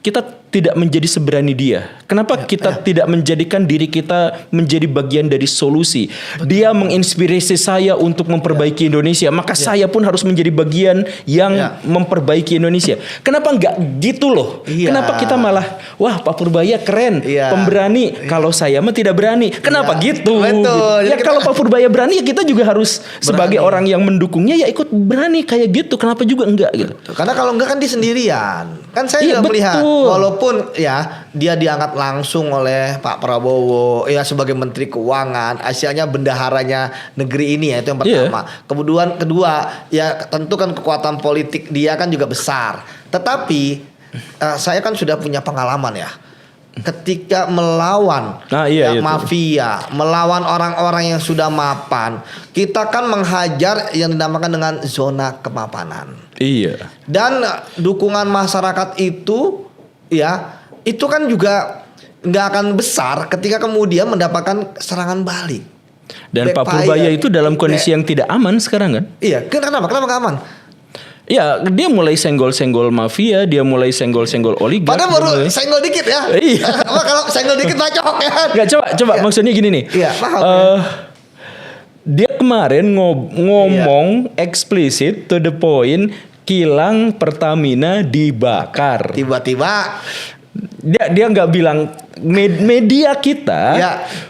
kita tidak menjadi seberani dia? Kenapa kita tidak menjadikan diri kita menjadi bagian dari solusi? Dia menginspirasi saya untuk memperbaiki Indonesia, maka saya pun harus menjadi bagian yang memperbaiki Indonesia. Kenapa enggak gitu loh? Kenapa kita malah, wah Pak Purbaya keren, pemberani. Kalau saya mah tidak berani. Kenapa gitu? Betul. Ya kalau Pak Purbaya berani, ya kita juga harus sebagai orang yang mendukungnya ya ikut berani kayak gitu. Kenapa juga enggak gitu? Karena kalau enggak kan dia sendirian. Kan saya Iya, juga melihat betul. walaupun ya dia diangkat langsung oleh Pak Prabowo ya sebagai Menteri Keuangan, istilahnya bendaharanya negeri ini ya, itu yang pertama. Kemudian kedua ya tentu kan kekuatan politik dia kan juga besar. Tetapi saya kan sudah punya pengalaman ya. Ketika melawan mafia, melawan orang-orang yang sudah mapan, kita kan menghajar yang dinamakan dengan zona kemapanan. Iya. Dan dukungan masyarakat itu ya itu kan juga nggak akan besar ketika kemudian mendapatkan serangan balik. Dan Pak Purbaya itu dalam kondisi yang tidak aman sekarang kan? Iya, kenapa nggak aman? Ya, dia mulai senggol-senggol mafia, dia mulai senggol-senggol oligark. Padahal baru senggol dikit ya. Iya. Kalau senggol dikit bacok ya. Nggak, coba maksudnya gini nih. Iya, paham. Dia kemarin ngomong eksplisit to the point, kilang Pertamina dibakar. Tiba-tiba Dia nggak bilang media kita,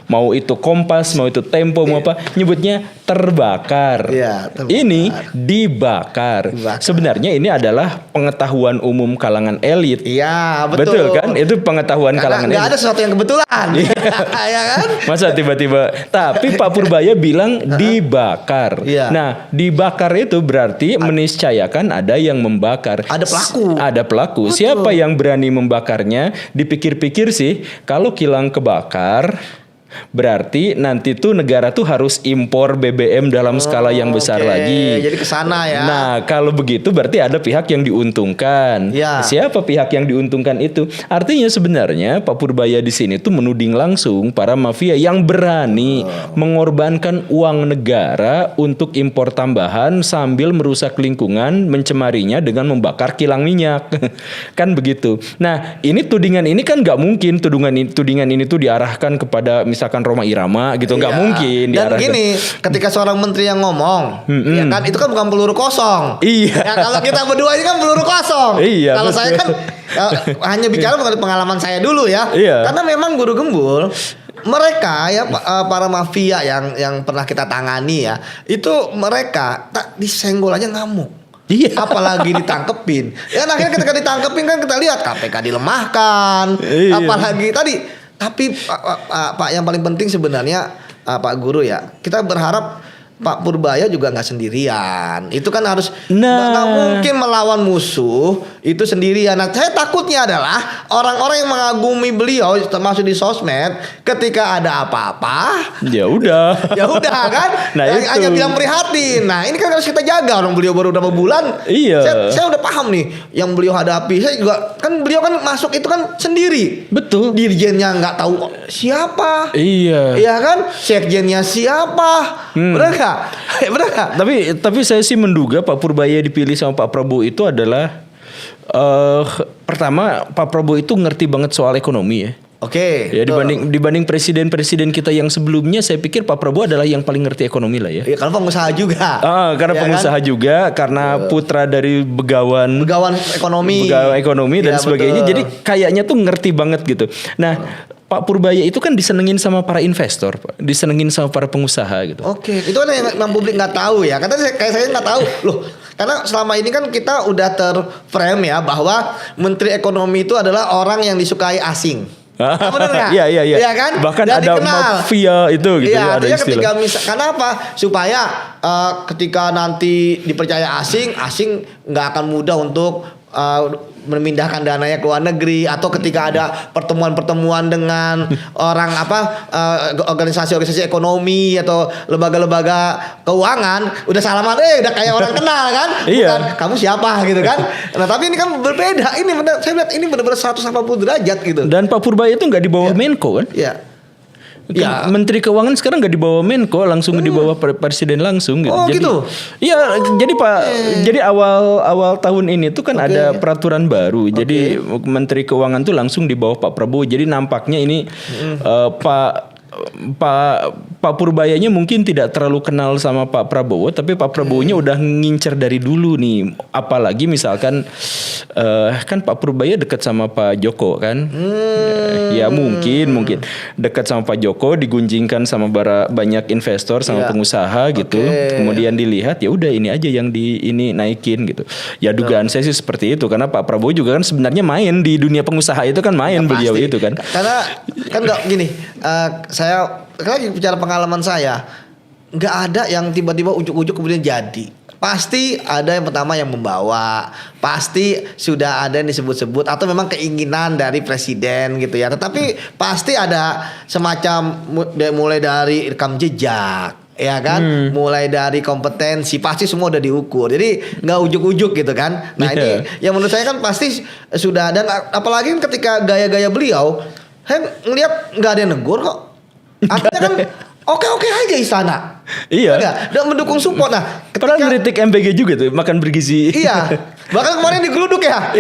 mau itu Kompas, mau itu Tempo, mau apa, nyebutnya terbakar. Terbakar. Ini dibakar. Sebenarnya ini adalah pengetahuan umum kalangan elit. Iya, betul kan? Itu pengetahuan kalangan elit. Nggak ada sesuatu yang kebetulan. Ya kan? Masa tiba-tiba. Tapi Pak Purbaya bilang dibakar. Nah, dibakar itu berarti meniscayakan ada yang membakar. Ada pelaku. Ada pelaku. Betul. Siapa yang berani membakarnya? Dipikir-pikir sih, kalau kilang kebakar, berarti nanti tuh negara tuh harus impor BBM dalam skala yang besar lagi. Jadi kesana ya. Nah, kalau begitu berarti ada pihak yang diuntungkan. Siapa pihak yang diuntungkan itu? Artinya sebenarnya Pak Purbaya di sini tuh menuding langsung para mafia yang berani mengorbankan uang negara untuk impor tambahan sambil merusak lingkungan, mencemarinya dengan membakar kilang minyak. Kan begitu. Nah, ini tudingan ini kan nggak mungkin tudingan ini tuh diarahkan kepada misalkan Rhoma Irama gitu, nggak mungkin. Dan gini, ketika seorang menteri yang ngomong, ya kan itu kan bukan peluru kosong. Iya. Ya, kalau kita berdua ini kan peluru kosong. Iya. Kalau saya kan hanya bicara mengenai pengalaman saya dulu ya. Karena memang Guru Gembul, mereka ya para mafia yang pernah kita tangani ya, itu mereka tak disenggol aja ngamuk. Iya. Apalagi ditangkepin. Ya akhirnya ketika ditangkepin kan kita lihat KPK dilemahkan. Apalagi tadi. Tapi Pak yang paling penting sebenarnya Pak Guru ya, kita berharap Pak Purbaya juga nggak sendirian. Itu kan harus nggak mungkin melawan musuh itu sendirian. Nah, saya takutnya adalah orang-orang yang mengagumi beliau termasuk di sosmed, ketika ada apa-apa, ya udah kan? Nah, hanya bilang prihatin. Nah, ini kan harus kita jaga. Orang beliau baru berapa bulan. Iya. Saya udah paham nih yang beliau hadapi. Saya juga kan beliau kan masuk itu kan sendiri. Betul. Dirjennya nggak tahu siapa. Iya. Iya kan? Sekjennya siapa? Benar nggak? Benar nggak? Tapi saya sih menduga Pak Purbaya dipilih sama Pak Prabowo itu adalah pertama Pak Prabowo itu ngerti banget soal ekonomi ya. Oke. Ya dibanding presiden-presiden kita yang sebelumnya, saya pikir Pak Prabowo adalah yang paling ngerti ekonomi lah ya. Iya, karena pengusaha juga. Karena pengusaha kan? Juga, karena putra dari begawan ekonomi dan sebagainya. Betul. Jadi kayaknya tuh ngerti banget gitu. Nah, Pak Purbaya itu kan disenengin sama para investor, Pak. Disenengin sama para pengusaha gitu. Oke, itu kan yang publik nggak tahu ya. Karena saya nggak tahu loh. Karena selama ini kan kita udah terframe ya bahwa Menteri Ekonomi itu adalah orang yang disukai asing. Benar nggak? Iya. Iya kan? Bahkan dan ada mafia itu gitu ya, ada istilah. Karena apa? Supaya ketika nanti dipercaya asing nggak akan mudah untuk memindahkan dananya ke luar negeri, atau ketika ada pertemuan-pertemuan dengan orang organisasi-organisasi ekonomi atau lembaga-lembaga keuangan, udah salaman, udah kayak orang kenal kan? Bukan kamu siapa gitu kan? Nah, tapi ini kan berbeda. Ini benar, saya lihat ini benar-benar 180 derajat gitu. Dan Pak Purbaya itu nggak di bawah Menko kan? Iya. Ya. Menteri Keuangan sekarang nggak dibawa Menko, langsung dibawa Presiden langsung gitu. Oh, Jadi, gitu? Iya, jadi Pak, jadi awal tahun ini tuh kan ada peraturan baru. Jadi Menteri Keuangan tuh langsung di bawah Pak Prabowo. Jadi nampaknya ini Pak Purbayanya mungkin tidak terlalu kenal sama Pak Prabowo, tapi Pak Prabowo-nya udah ngincer dari dulu nih. Apalagi misalkan kan Pak Purbaya dekat sama Pak Joko kan, ya mungkin dekat sama Pak Joko, digunjingkan sama banyak investor sama pengusaha gitu. Kemudian dilihat ya udah ini aja yang ini naikin gitu. Ya dugaan saya sih seperti itu, karena Pak Prabowo juga kan sebenarnya main di dunia pengusaha itu kan main beliau Pasti. itu kan. Karena kan nggak gini, saya lagi bicara pengalaman saya, nggak ada yang tiba-tiba ujuk-ujuk kemudian jadi. Pasti ada yang pertama yang membawa, pasti sudah ada yang disebut-sebut atau memang keinginan dari presiden gitu ya. Tetapi pasti ada semacam mulai dari rekam jejak, ya kan, mulai dari kompetensi, pasti semua udah diukur. Jadi nggak ujuk-ujuk gitu kan. Nah ini yang menurut saya kan pasti sudah, dan apalagi ketika gaya-gaya beliau, saya ngelihat nggak ada yang negur kok. Artinya kan oke-oke aja istana. Iya. Dan mendukung support. Nah, Padahal ngeritik MBG juga tuh, makan bergizi. Iya. Bahkan kemarin digeruduk ya.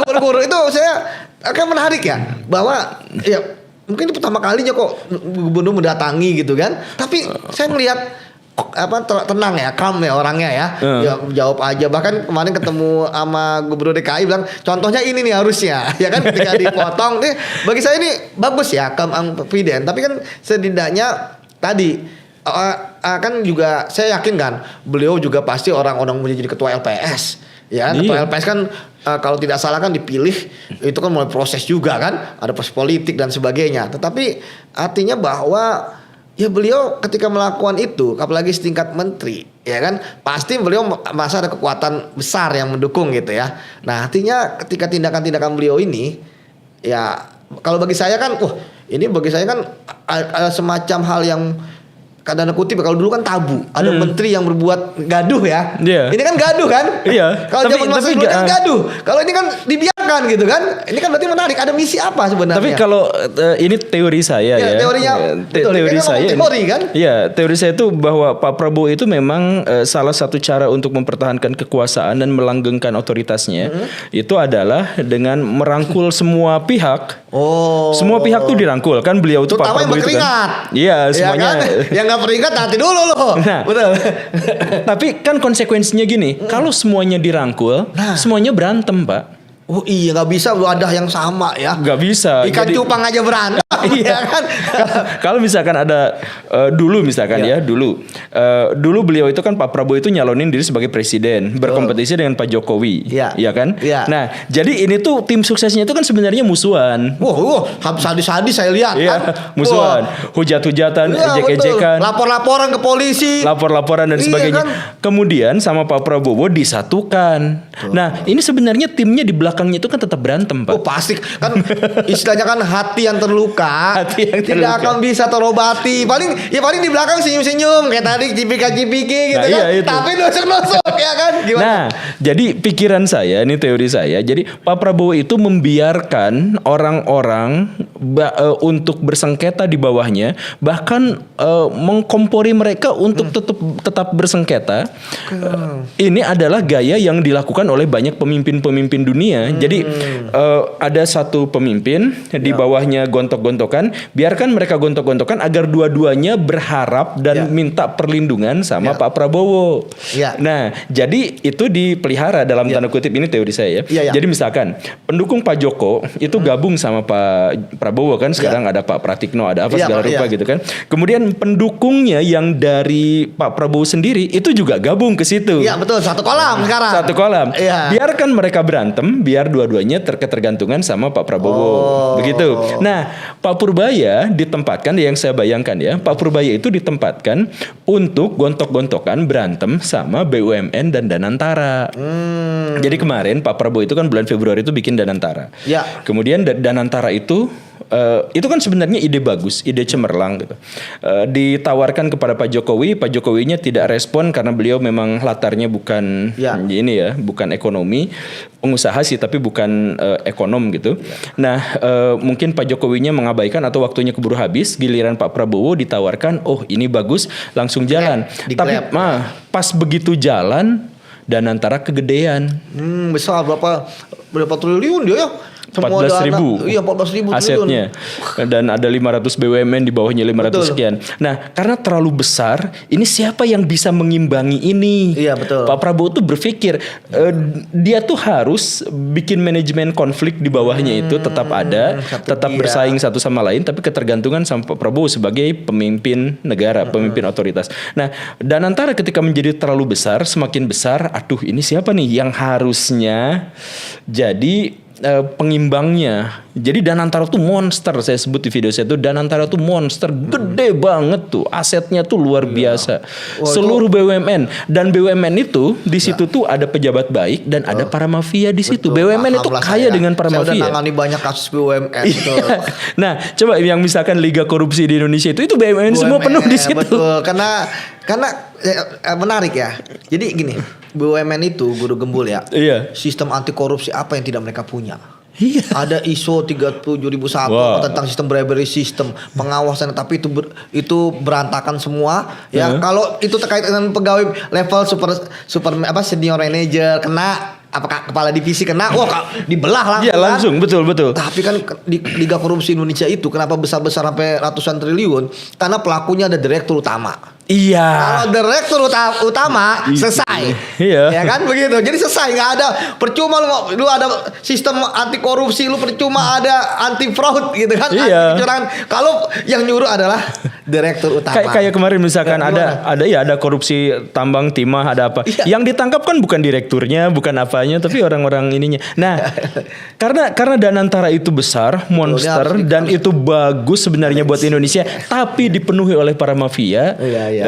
Guru-guru itu saya akan menarik ya, bahwa ya mungkin itu pertama kalinya kok gubernur mendatangi gitu kan. Tapi saya melihat tenang ya, calm ya orangnya ya. Ya jawab aja. Bahkan kemarin ketemu sama gubernur DKI bilang contohnya ini nih harusnya, ya kan, ketika dipotong nih, bagi saya ini bagus ya, calm and confident. Tapi kan setidaknya tadi kan juga saya yakin kan beliau juga pasti orang-orang mau jadi ketua LPS. Ya kan, ketua LPS kan kalau tidak salah kan dipilih itu kan mulai proses juga kan, ada proses politik dan sebagainya. Tetapi artinya bahwa ya beliau ketika melakukan itu, apalagi setingkat menteri, ya kan, pasti beliau masa ada kekuatan besar yang mendukung gitu ya. Nah artinya ketika tindakan-tindakan beliau ini, ya kalau bagi saya kan, ini bagi saya kan semacam hal yang kadang kutip, kalau dulu kan tabu, ada menteri yang berbuat gaduh ya. Ini kan gaduh kan? Iya. Kalau zaman masa dulu kan gaduh. Kalau ini kan dibiarkan gitu kan? Ini kan berarti menarik. Ada misi apa sebenarnya? Tapi kalau ini teori saya ya. Teorinya teori saya. Teori kan? Iya, teori saya itu bahwa Pak Prabowo itu memang salah satu cara untuk mempertahankan kekuasaan dan melanggengkan otoritasnya itu adalah dengan merangkul semua pihak. Semua pihak tuh dirangkul kan, beliau tuh Pak Prabowo itu kan. Iya, semuanya. Ya kan? Yang nggak beringat nanti dulu loh. Nah, betul. Tapi kan konsekuensinya gini, kalau semuanya dirangkul, semuanya berantem, Pak. Oh iya, nggak bisa wadah yang sama ya. Nggak bisa. Ikan cupang aja berantem. Iya kan. Kalau misalkan ada dulu misalkan dulu beliau itu kan Pak Prabowo itu nyalonin diri sebagai presiden, berkompetisi dengan Pak Jokowi, ya kan? Iya. Nah, jadi ini tuh tim suksesnya itu kan sebenarnya musuhan. Sadis-sadis saya lihat kan. Musuhan, hujat-hujatan, ejek-ejekan, lapor-laporan ke polisi, lapor-laporan dan sebagainya. Kan? Kemudian sama Pak Prabowo disatukan. Nah, ini sebenarnya timnya di belakangnya itu kan tetap berantem, Pak. Pasti kan istilahnya kan hati yang terluka tidak akan bisa terobati. Paling di belakang senyum-senyum kayak tadi cipika-cipiki gitu kan. Tapi nusuk-nusuk ya kan. Gimana? Nah, jadi pikiran saya, ini teori saya. Jadi Pak Prabowo itu membiarkan orang-orang untuk bersengketa di bawahnya, bahkan mengkompori mereka untuk tetap bersengketa. Ini adalah gaya yang dilakukan oleh banyak pemimpin-pemimpin dunia. Jadi ada satu pemimpin di bawahnya gontok-gontokan, biarkan mereka gontok-gontokan agar dua-duanya berharap dan minta perlindungan sama Pak Prabowo. Nah, jadi itu dipelihara dalam tanda kutip, ini teori saya ya. Jadi misalkan pendukung Pak Joko itu gabung sama Pak Prabowo kan, sekarang ada Pak Pratikno, ada apa segala rupa gitu kan. Kemudian pendukungnya yang dari Pak Prabowo sendiri itu juga gabung ke situ. Iya betul, satu kolam sekarang. Satu kolam. Biarkan mereka berantem, biar dua-duanya terketergantungan sama Pak Prabowo. Begitu. Nah, Pak Purbaya ditempatkan, yang saya bayangkan ya, Pak Purbaya itu ditempatkan untuk gontok-gontokan berantem sama BUMN dan Danantara. Jadi kemarin Pak Prabowo itu kan bulan Februari itu bikin Danantara. Kemudian Danantara itu itu kan sebenarnya ide bagus, ide cemerlang gitu. Ditawarkan kepada Pak Jokowi, Pak Jokowinya tidak respon karena beliau memang latarnya bukan ini ya, bukan ekonomi, pengusaha sih tapi bukan ekonom gitu. Nah, mungkin Pak Jokowinya mengabaikan atau waktunya keburu habis, giliran Pak Prabowo ditawarkan, oh ini bagus, langsung jalan. Tapi pas begitu jalan Danantara kegedean. Besar berapa triliun dia ya? 14.000 Iya 14.000 asetnya dan ada 500 BUMN di bawahnya 500 sekian. Nah karena terlalu besar, ini siapa yang bisa mengimbangi ini? Iya betul. Pak Prabowo tuh berpikir dia tuh harus bikin manajemen konflik di bawahnya itu tetap ada, tetap bersaing satu sama lain, tapi ketergantungan sama Pak Prabowo sebagai pemimpin negara, pemimpin otoritas. Nah Danantara ketika menjadi terlalu besar, semakin besar, aduh ini siapa nih yang harusnya jadi pengimbangnya. Jadi Danantara tuh monster, saya sebut di video saya tuh Danantara tuh monster, gede banget tuh, asetnya tuh luar biasa. Seluruh BUMN dan BUMN itu di situ tuh ada pejabat baik dan ada para mafia di situ. BUMN itu kaya dengan para mafia. Saya udah nangani banyak kasus BUMN. Nah, coba yang misalkan Liga Korupsi di Indonesia itu BUMN semua penuh di situ. Betul, karena menarik ya. Jadi gini, BUMN itu Guru Gembul ya. Iya. Sistem anti korupsi apa yang tidak mereka punya? Iya. Ada ISO 37001 tentang sistem bribery system, pengawasan, tapi itu berantakan semua ya. Kalau itu terkait dengan pegawai level super senior manager kena, apakah kepala divisi kena, dibelah langsung. Iya langsung, betul. Tapi kan di Liga Korupsi Indonesia itu kenapa besar-besar sampai ratusan triliun? Karena pelakunya ada direktur utama. Iya. Kalau direktur utama selesai. Iya. Ya kan begitu. Jadi selesai, nggak ada percuma lu ada sistem anti korupsi, lu percuma ada anti fraud gitu kan. Iya. Anti kecurangan. Kalau yang nyuruh adalah direktur utama. Kayak kemarin misalkan ada korupsi tambang timah ada apa. Iya. Yang ditangkap kan bukan direkturnya, bukan apanya, tapi orang-orang ininya. Nah, karena Danantara itu besar, monster dan itu bagus sebenarnya buat Indonesia, tapi dipenuhi oleh para mafia. Iya.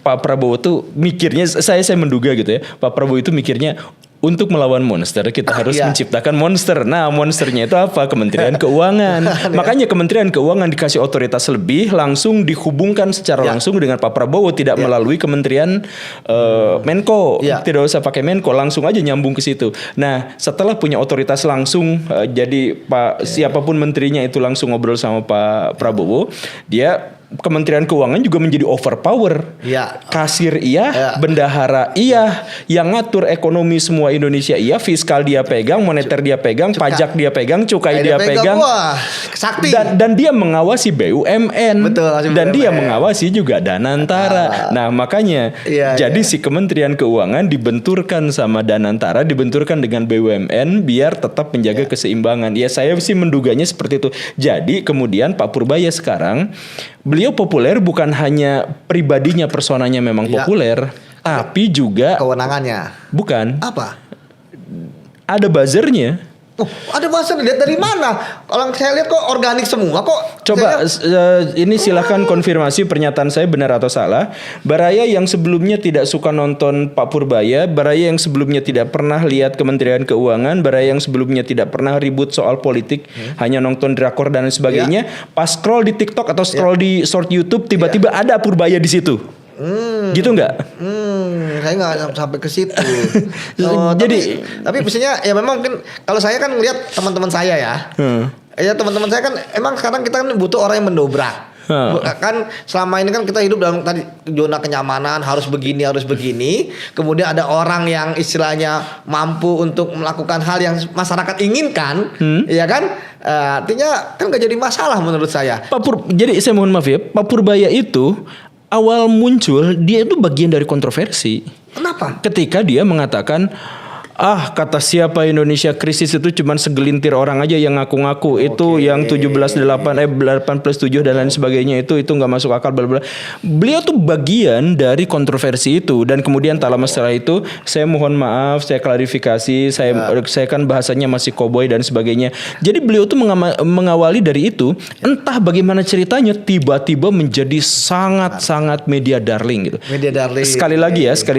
Pak Prabowo tuh mikirnya, saya menduga gitu ya, Pak Prabowo itu mikirnya untuk melawan monster kita harus menciptakan monster. Nah monsternya itu apa? Kementerian Keuangan. Makanya Kementerian Keuangan dikasih otoritas lebih, langsung dihubungkan secara langsung dengan Pak Prabowo, tidak melalui Kementerian Menko. Tidak usah pakai Menko, langsung aja nyambung ke situ. Nah setelah punya otoritas langsung, jadi siapapun menterinya itu langsung ngobrol sama Pak Prabowo, dia Kementerian Keuangan juga menjadi overpower. Kasir bendahara yang ngatur ekonomi semua Indonesia fiskal dia pegang, moneter dia pegang, pajak dia pegang, cukai dia pegang. Wah, sakti. Dan dia mengawasi BUMN. Betul, dan BUMN. dia mengawasi juga Danantara. Nah, makanya jadi si Kementerian Keuangan dibenturkan sama Danantara, dibenturkan dengan BUMN biar tetap menjaga keseimbangan. Ya saya sih menduganya seperti itu. Jadi kemudian Pak Purbaya sekarang beliau populer bukan hanya pribadinya, personanya memang populer, tapi juga kewenangannya. Bukan. Apa? Ada buzzernya. Oh, ada buzzer, lihat dari mana? Kalau saya lihat kok organik semua kok. Coba ini silahkan konfirmasi pernyataan saya benar atau salah. Baraya yang sebelumnya tidak suka nonton Pak Purbaya, Baraya yang sebelumnya tidak pernah lihat Kementerian Keuangan, Baraya yang sebelumnya tidak pernah ribut soal politik, hanya nonton drakor dan sebagainya. Pas scroll di TikTok atau scroll di short YouTube, tiba-tiba ada Purbaya di situ. Gitu nggak? Saya nggak sampai ke situ. Tapi maksudnya ya memang mungkin kalau saya kan ngelihat teman-teman saya ya. Ya teman-teman saya kan emang sekarang kita kan butuh orang yang mendobrak. Kan selama ini kan kita hidup dalam tadi zona kenyamanan, harus begini. Kemudian ada orang yang istilahnya mampu untuk melakukan hal yang masyarakat inginkan, ya kan? Artinya kan nggak jadi masalah menurut saya. Jadi saya mohon maaf ya, Pak Purbaya itu awal muncul dia itu bagian dari kontroversi. Kenapa? Ketika dia mengatakan, kata siapa Indonesia krisis itu cuman segelintir orang aja yang ngaku-ngaku. Itu yang 8+7 dan lain sebagainya itu nggak masuk akal bla bla. Beliau tuh bagian dari kontroversi itu, dan kemudian tak lama setelah itu saya mohon maaf, saya klarifikasi, saya kan bahasanya masih koboi dan sebagainya. Jadi beliau tuh mengawali dari itu, entah bagaimana ceritanya tiba-tiba menjadi sangat-sangat media darling gitu. Media darling. Sekali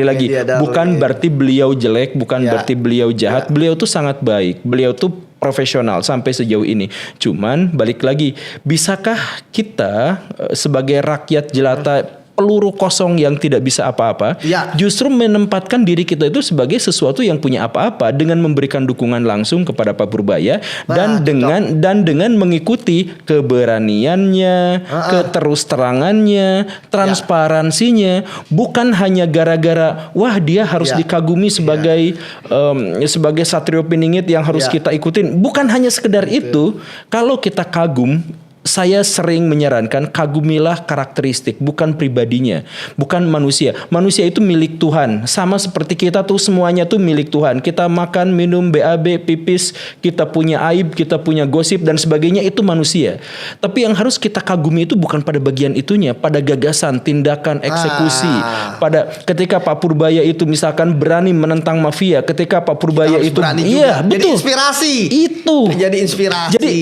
lagi, bukan berarti beliau jelek, bukan berarti beliau jahat. Beliau tuh sangat baik. Beliau tuh profesional sampai sejauh ini. Cuman balik lagi, bisakah kita sebagai rakyat jelata peluru kosong yang tidak bisa apa-apa, Ya. justru menempatkan diri kita itu sebagai sesuatu yang punya apa-apa dengan memberikan dukungan langsung kepada Pak Purbaya dan dengan mengikuti keberaniannya, keterus terangannya, transparansinya, bukan hanya gara-gara wah dia harus dikagumi sebagai sebagai Satrio Piningit yang harus kita ikutin. Bukan hanya sekedar itu. Kalau kita kagum, saya sering menyarankan kagumilah karakteristik, bukan pribadinya, bukan manusia. Manusia itu milik Tuhan. Sama seperti kita tuh semuanya tuh milik Tuhan. Kita makan, minum, BAB, pipis, kita punya aib, kita punya gosip dan sebagainya, itu manusia. Tapi yang harus kita kagumi itu bukan pada bagian itunya, pada gagasan, tindakan, eksekusi. Pada ketika Pak Purbaya itu misalkan berani menentang mafia, ketika Pak Purbaya Harus itu berani iya, juga. Jadi betul. inspirasi. Itu. Jadi inspirasi. Jadi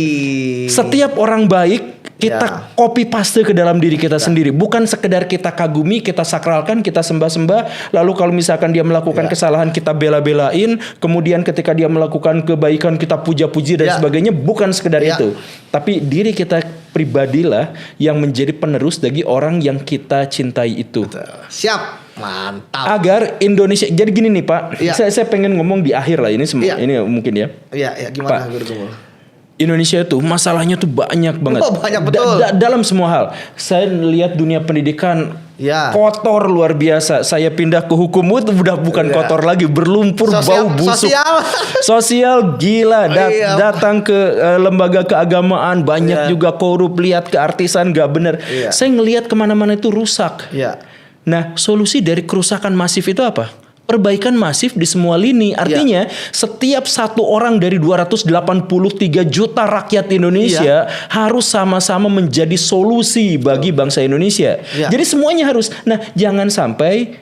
setiap orang baik kita copy paste ke dalam diri kita sendiri, bukan sekedar kita kagumi, kita sakralkan, kita sembah-sembah, lalu kalau misalkan dia melakukan kesalahan kita bela-belain, kemudian ketika dia melakukan kebaikan kita puja-puji dan sebagainya, bukan sekedar itu. Tapi diri kita pribadilah yang menjadi penerus bagi orang yang kita cintai itu. Siap. Mantap. Agar Indonesia, jadi gini nih Pak, Iya. saya pengen ngomong di akhir lah ini semua, ini mungkin ya. Iya, gimana Pak, Guru Gumul? Indonesia itu masalahnya tuh banyak banget. Oh, banyak, betul. Dalam semua hal. Saya lihat dunia pendidikan kotor luar biasa. Saya pindah ke hukum itu udah bukan kotor lagi, berlumpur, bau busuk. Sosial gila. Datang ke lembaga keagamaan banyak juga korup. Lihat ke artisan gak bener. Saya ngelihat kemana-mana itu rusak. Nah, solusi dari kerusakan masif itu apa? Perbaikan masif di semua lini. Artinya setiap satu orang dari 283 juta rakyat Indonesia harus sama-sama menjadi solusi bagi bangsa Indonesia. Jadi semuanya harus. Nah, jangan sampai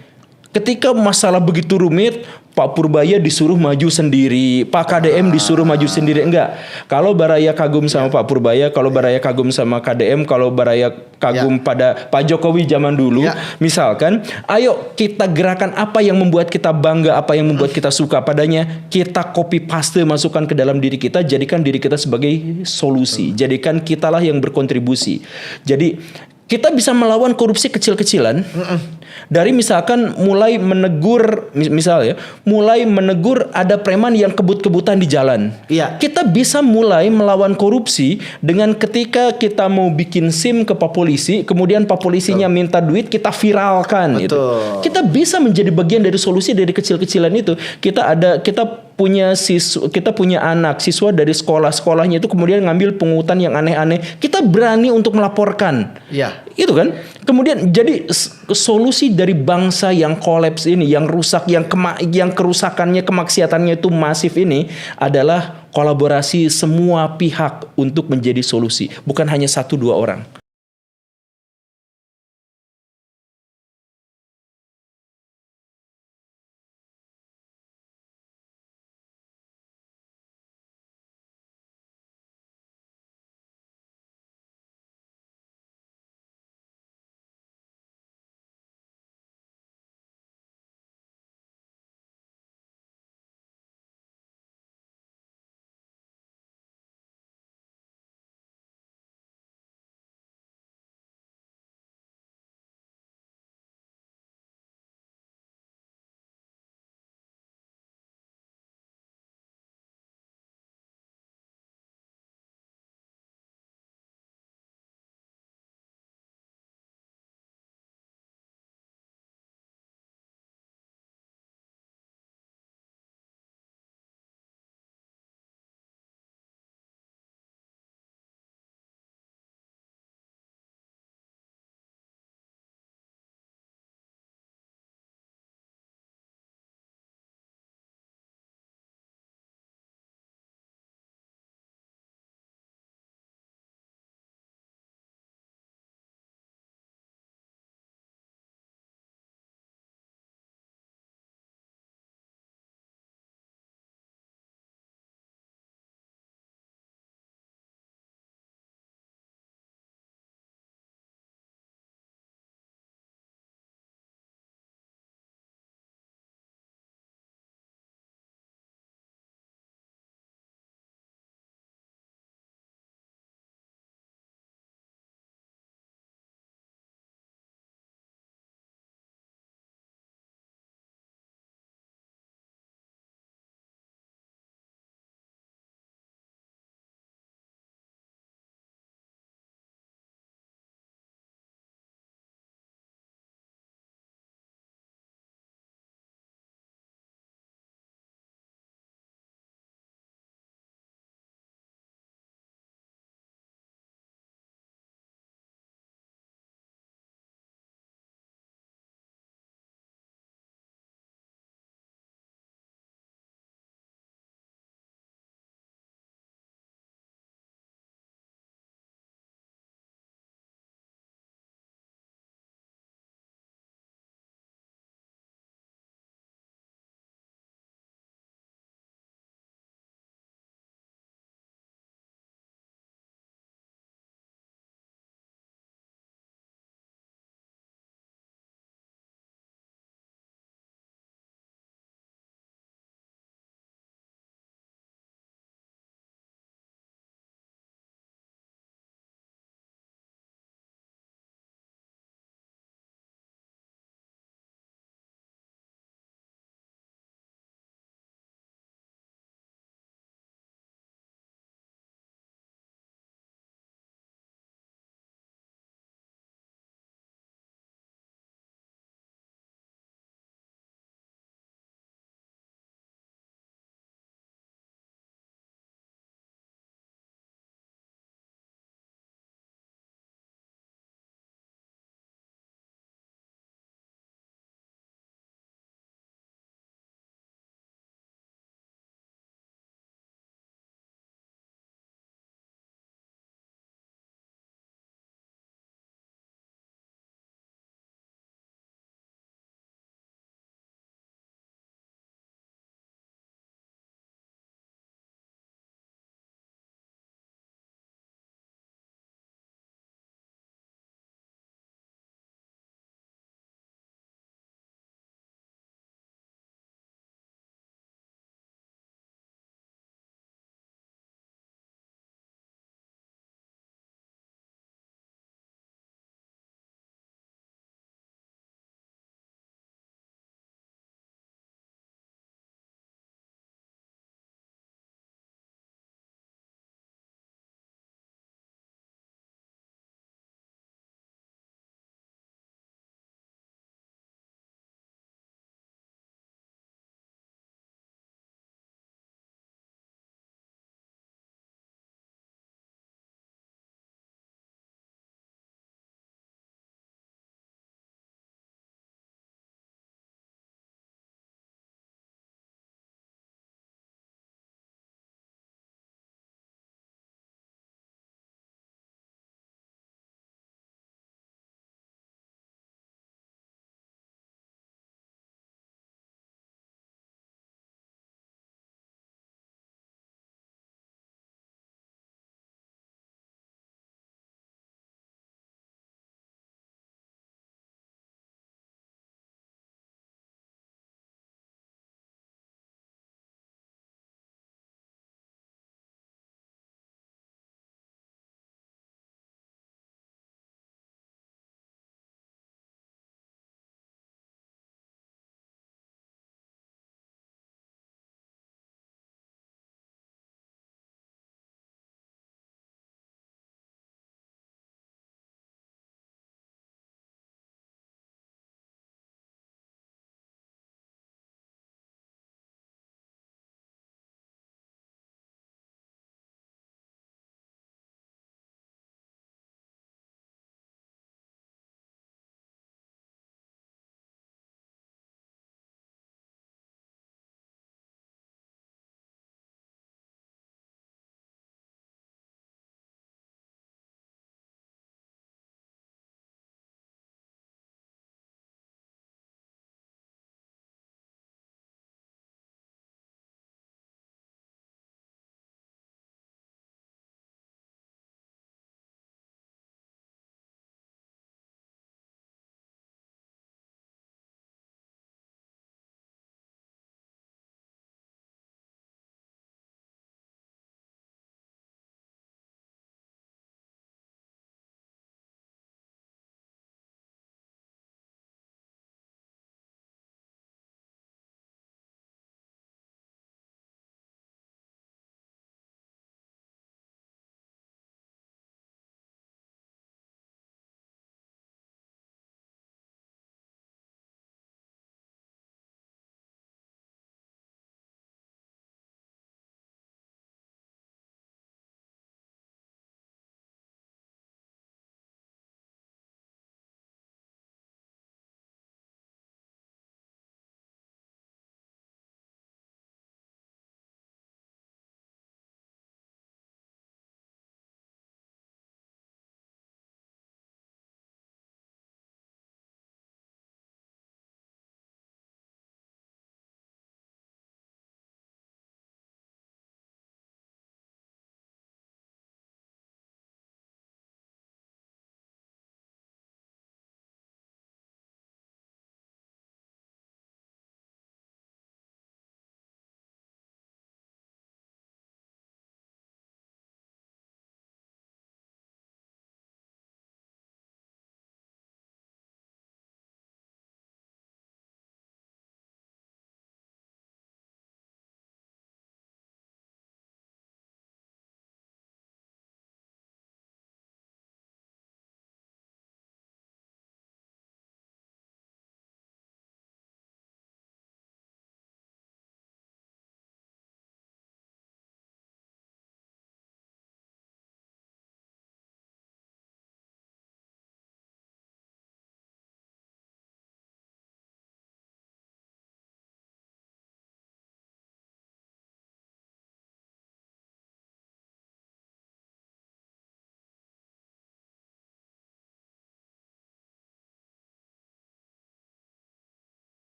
ketika masalah begitu rumit Pak Purbaya disuruh maju sendiri, Pak KDM disuruh maju sendiri. Enggak. Kalau Baraya kagum sama Pak Purbaya, kalau Baraya kagum sama KDM, kalau Baraya kagum pada Pak Jokowi zaman dulu, misalkan, ayo kita gerakan apa yang membuat kita bangga, apa yang membuat kita suka padanya, kita copy paste masukkan ke dalam diri kita, jadikan diri kita sebagai solusi, jadikan kitalah yang berkontribusi. Jadi kita bisa melawan korupsi kecil-kecilan. Dari misalkan mulai menegur, misalnya mulai menegur ada preman yang kebut-kebutan di jalan. Kita bisa mulai melawan korupsi dengan ketika kita mau bikin SIM ke Pak Polisi, kemudian Pak Polisinya minta duit, kita viralkan. Gitu. Kita bisa menjadi bagian dari solusi dari kecil-kecilan itu. Kita punya anak siswa dari sekolahnya itu kemudian ngambil pungutan yang aneh-aneh. Kita berani untuk melaporkan. Itu kan. Kemudian jadi solusi dari bangsa yang kolaps ini, yang rusak, yang kerusakannya, kemaksiatannya itu masif ini adalah kolaborasi semua pihak untuk menjadi solusi, bukan hanya 1-2 orang.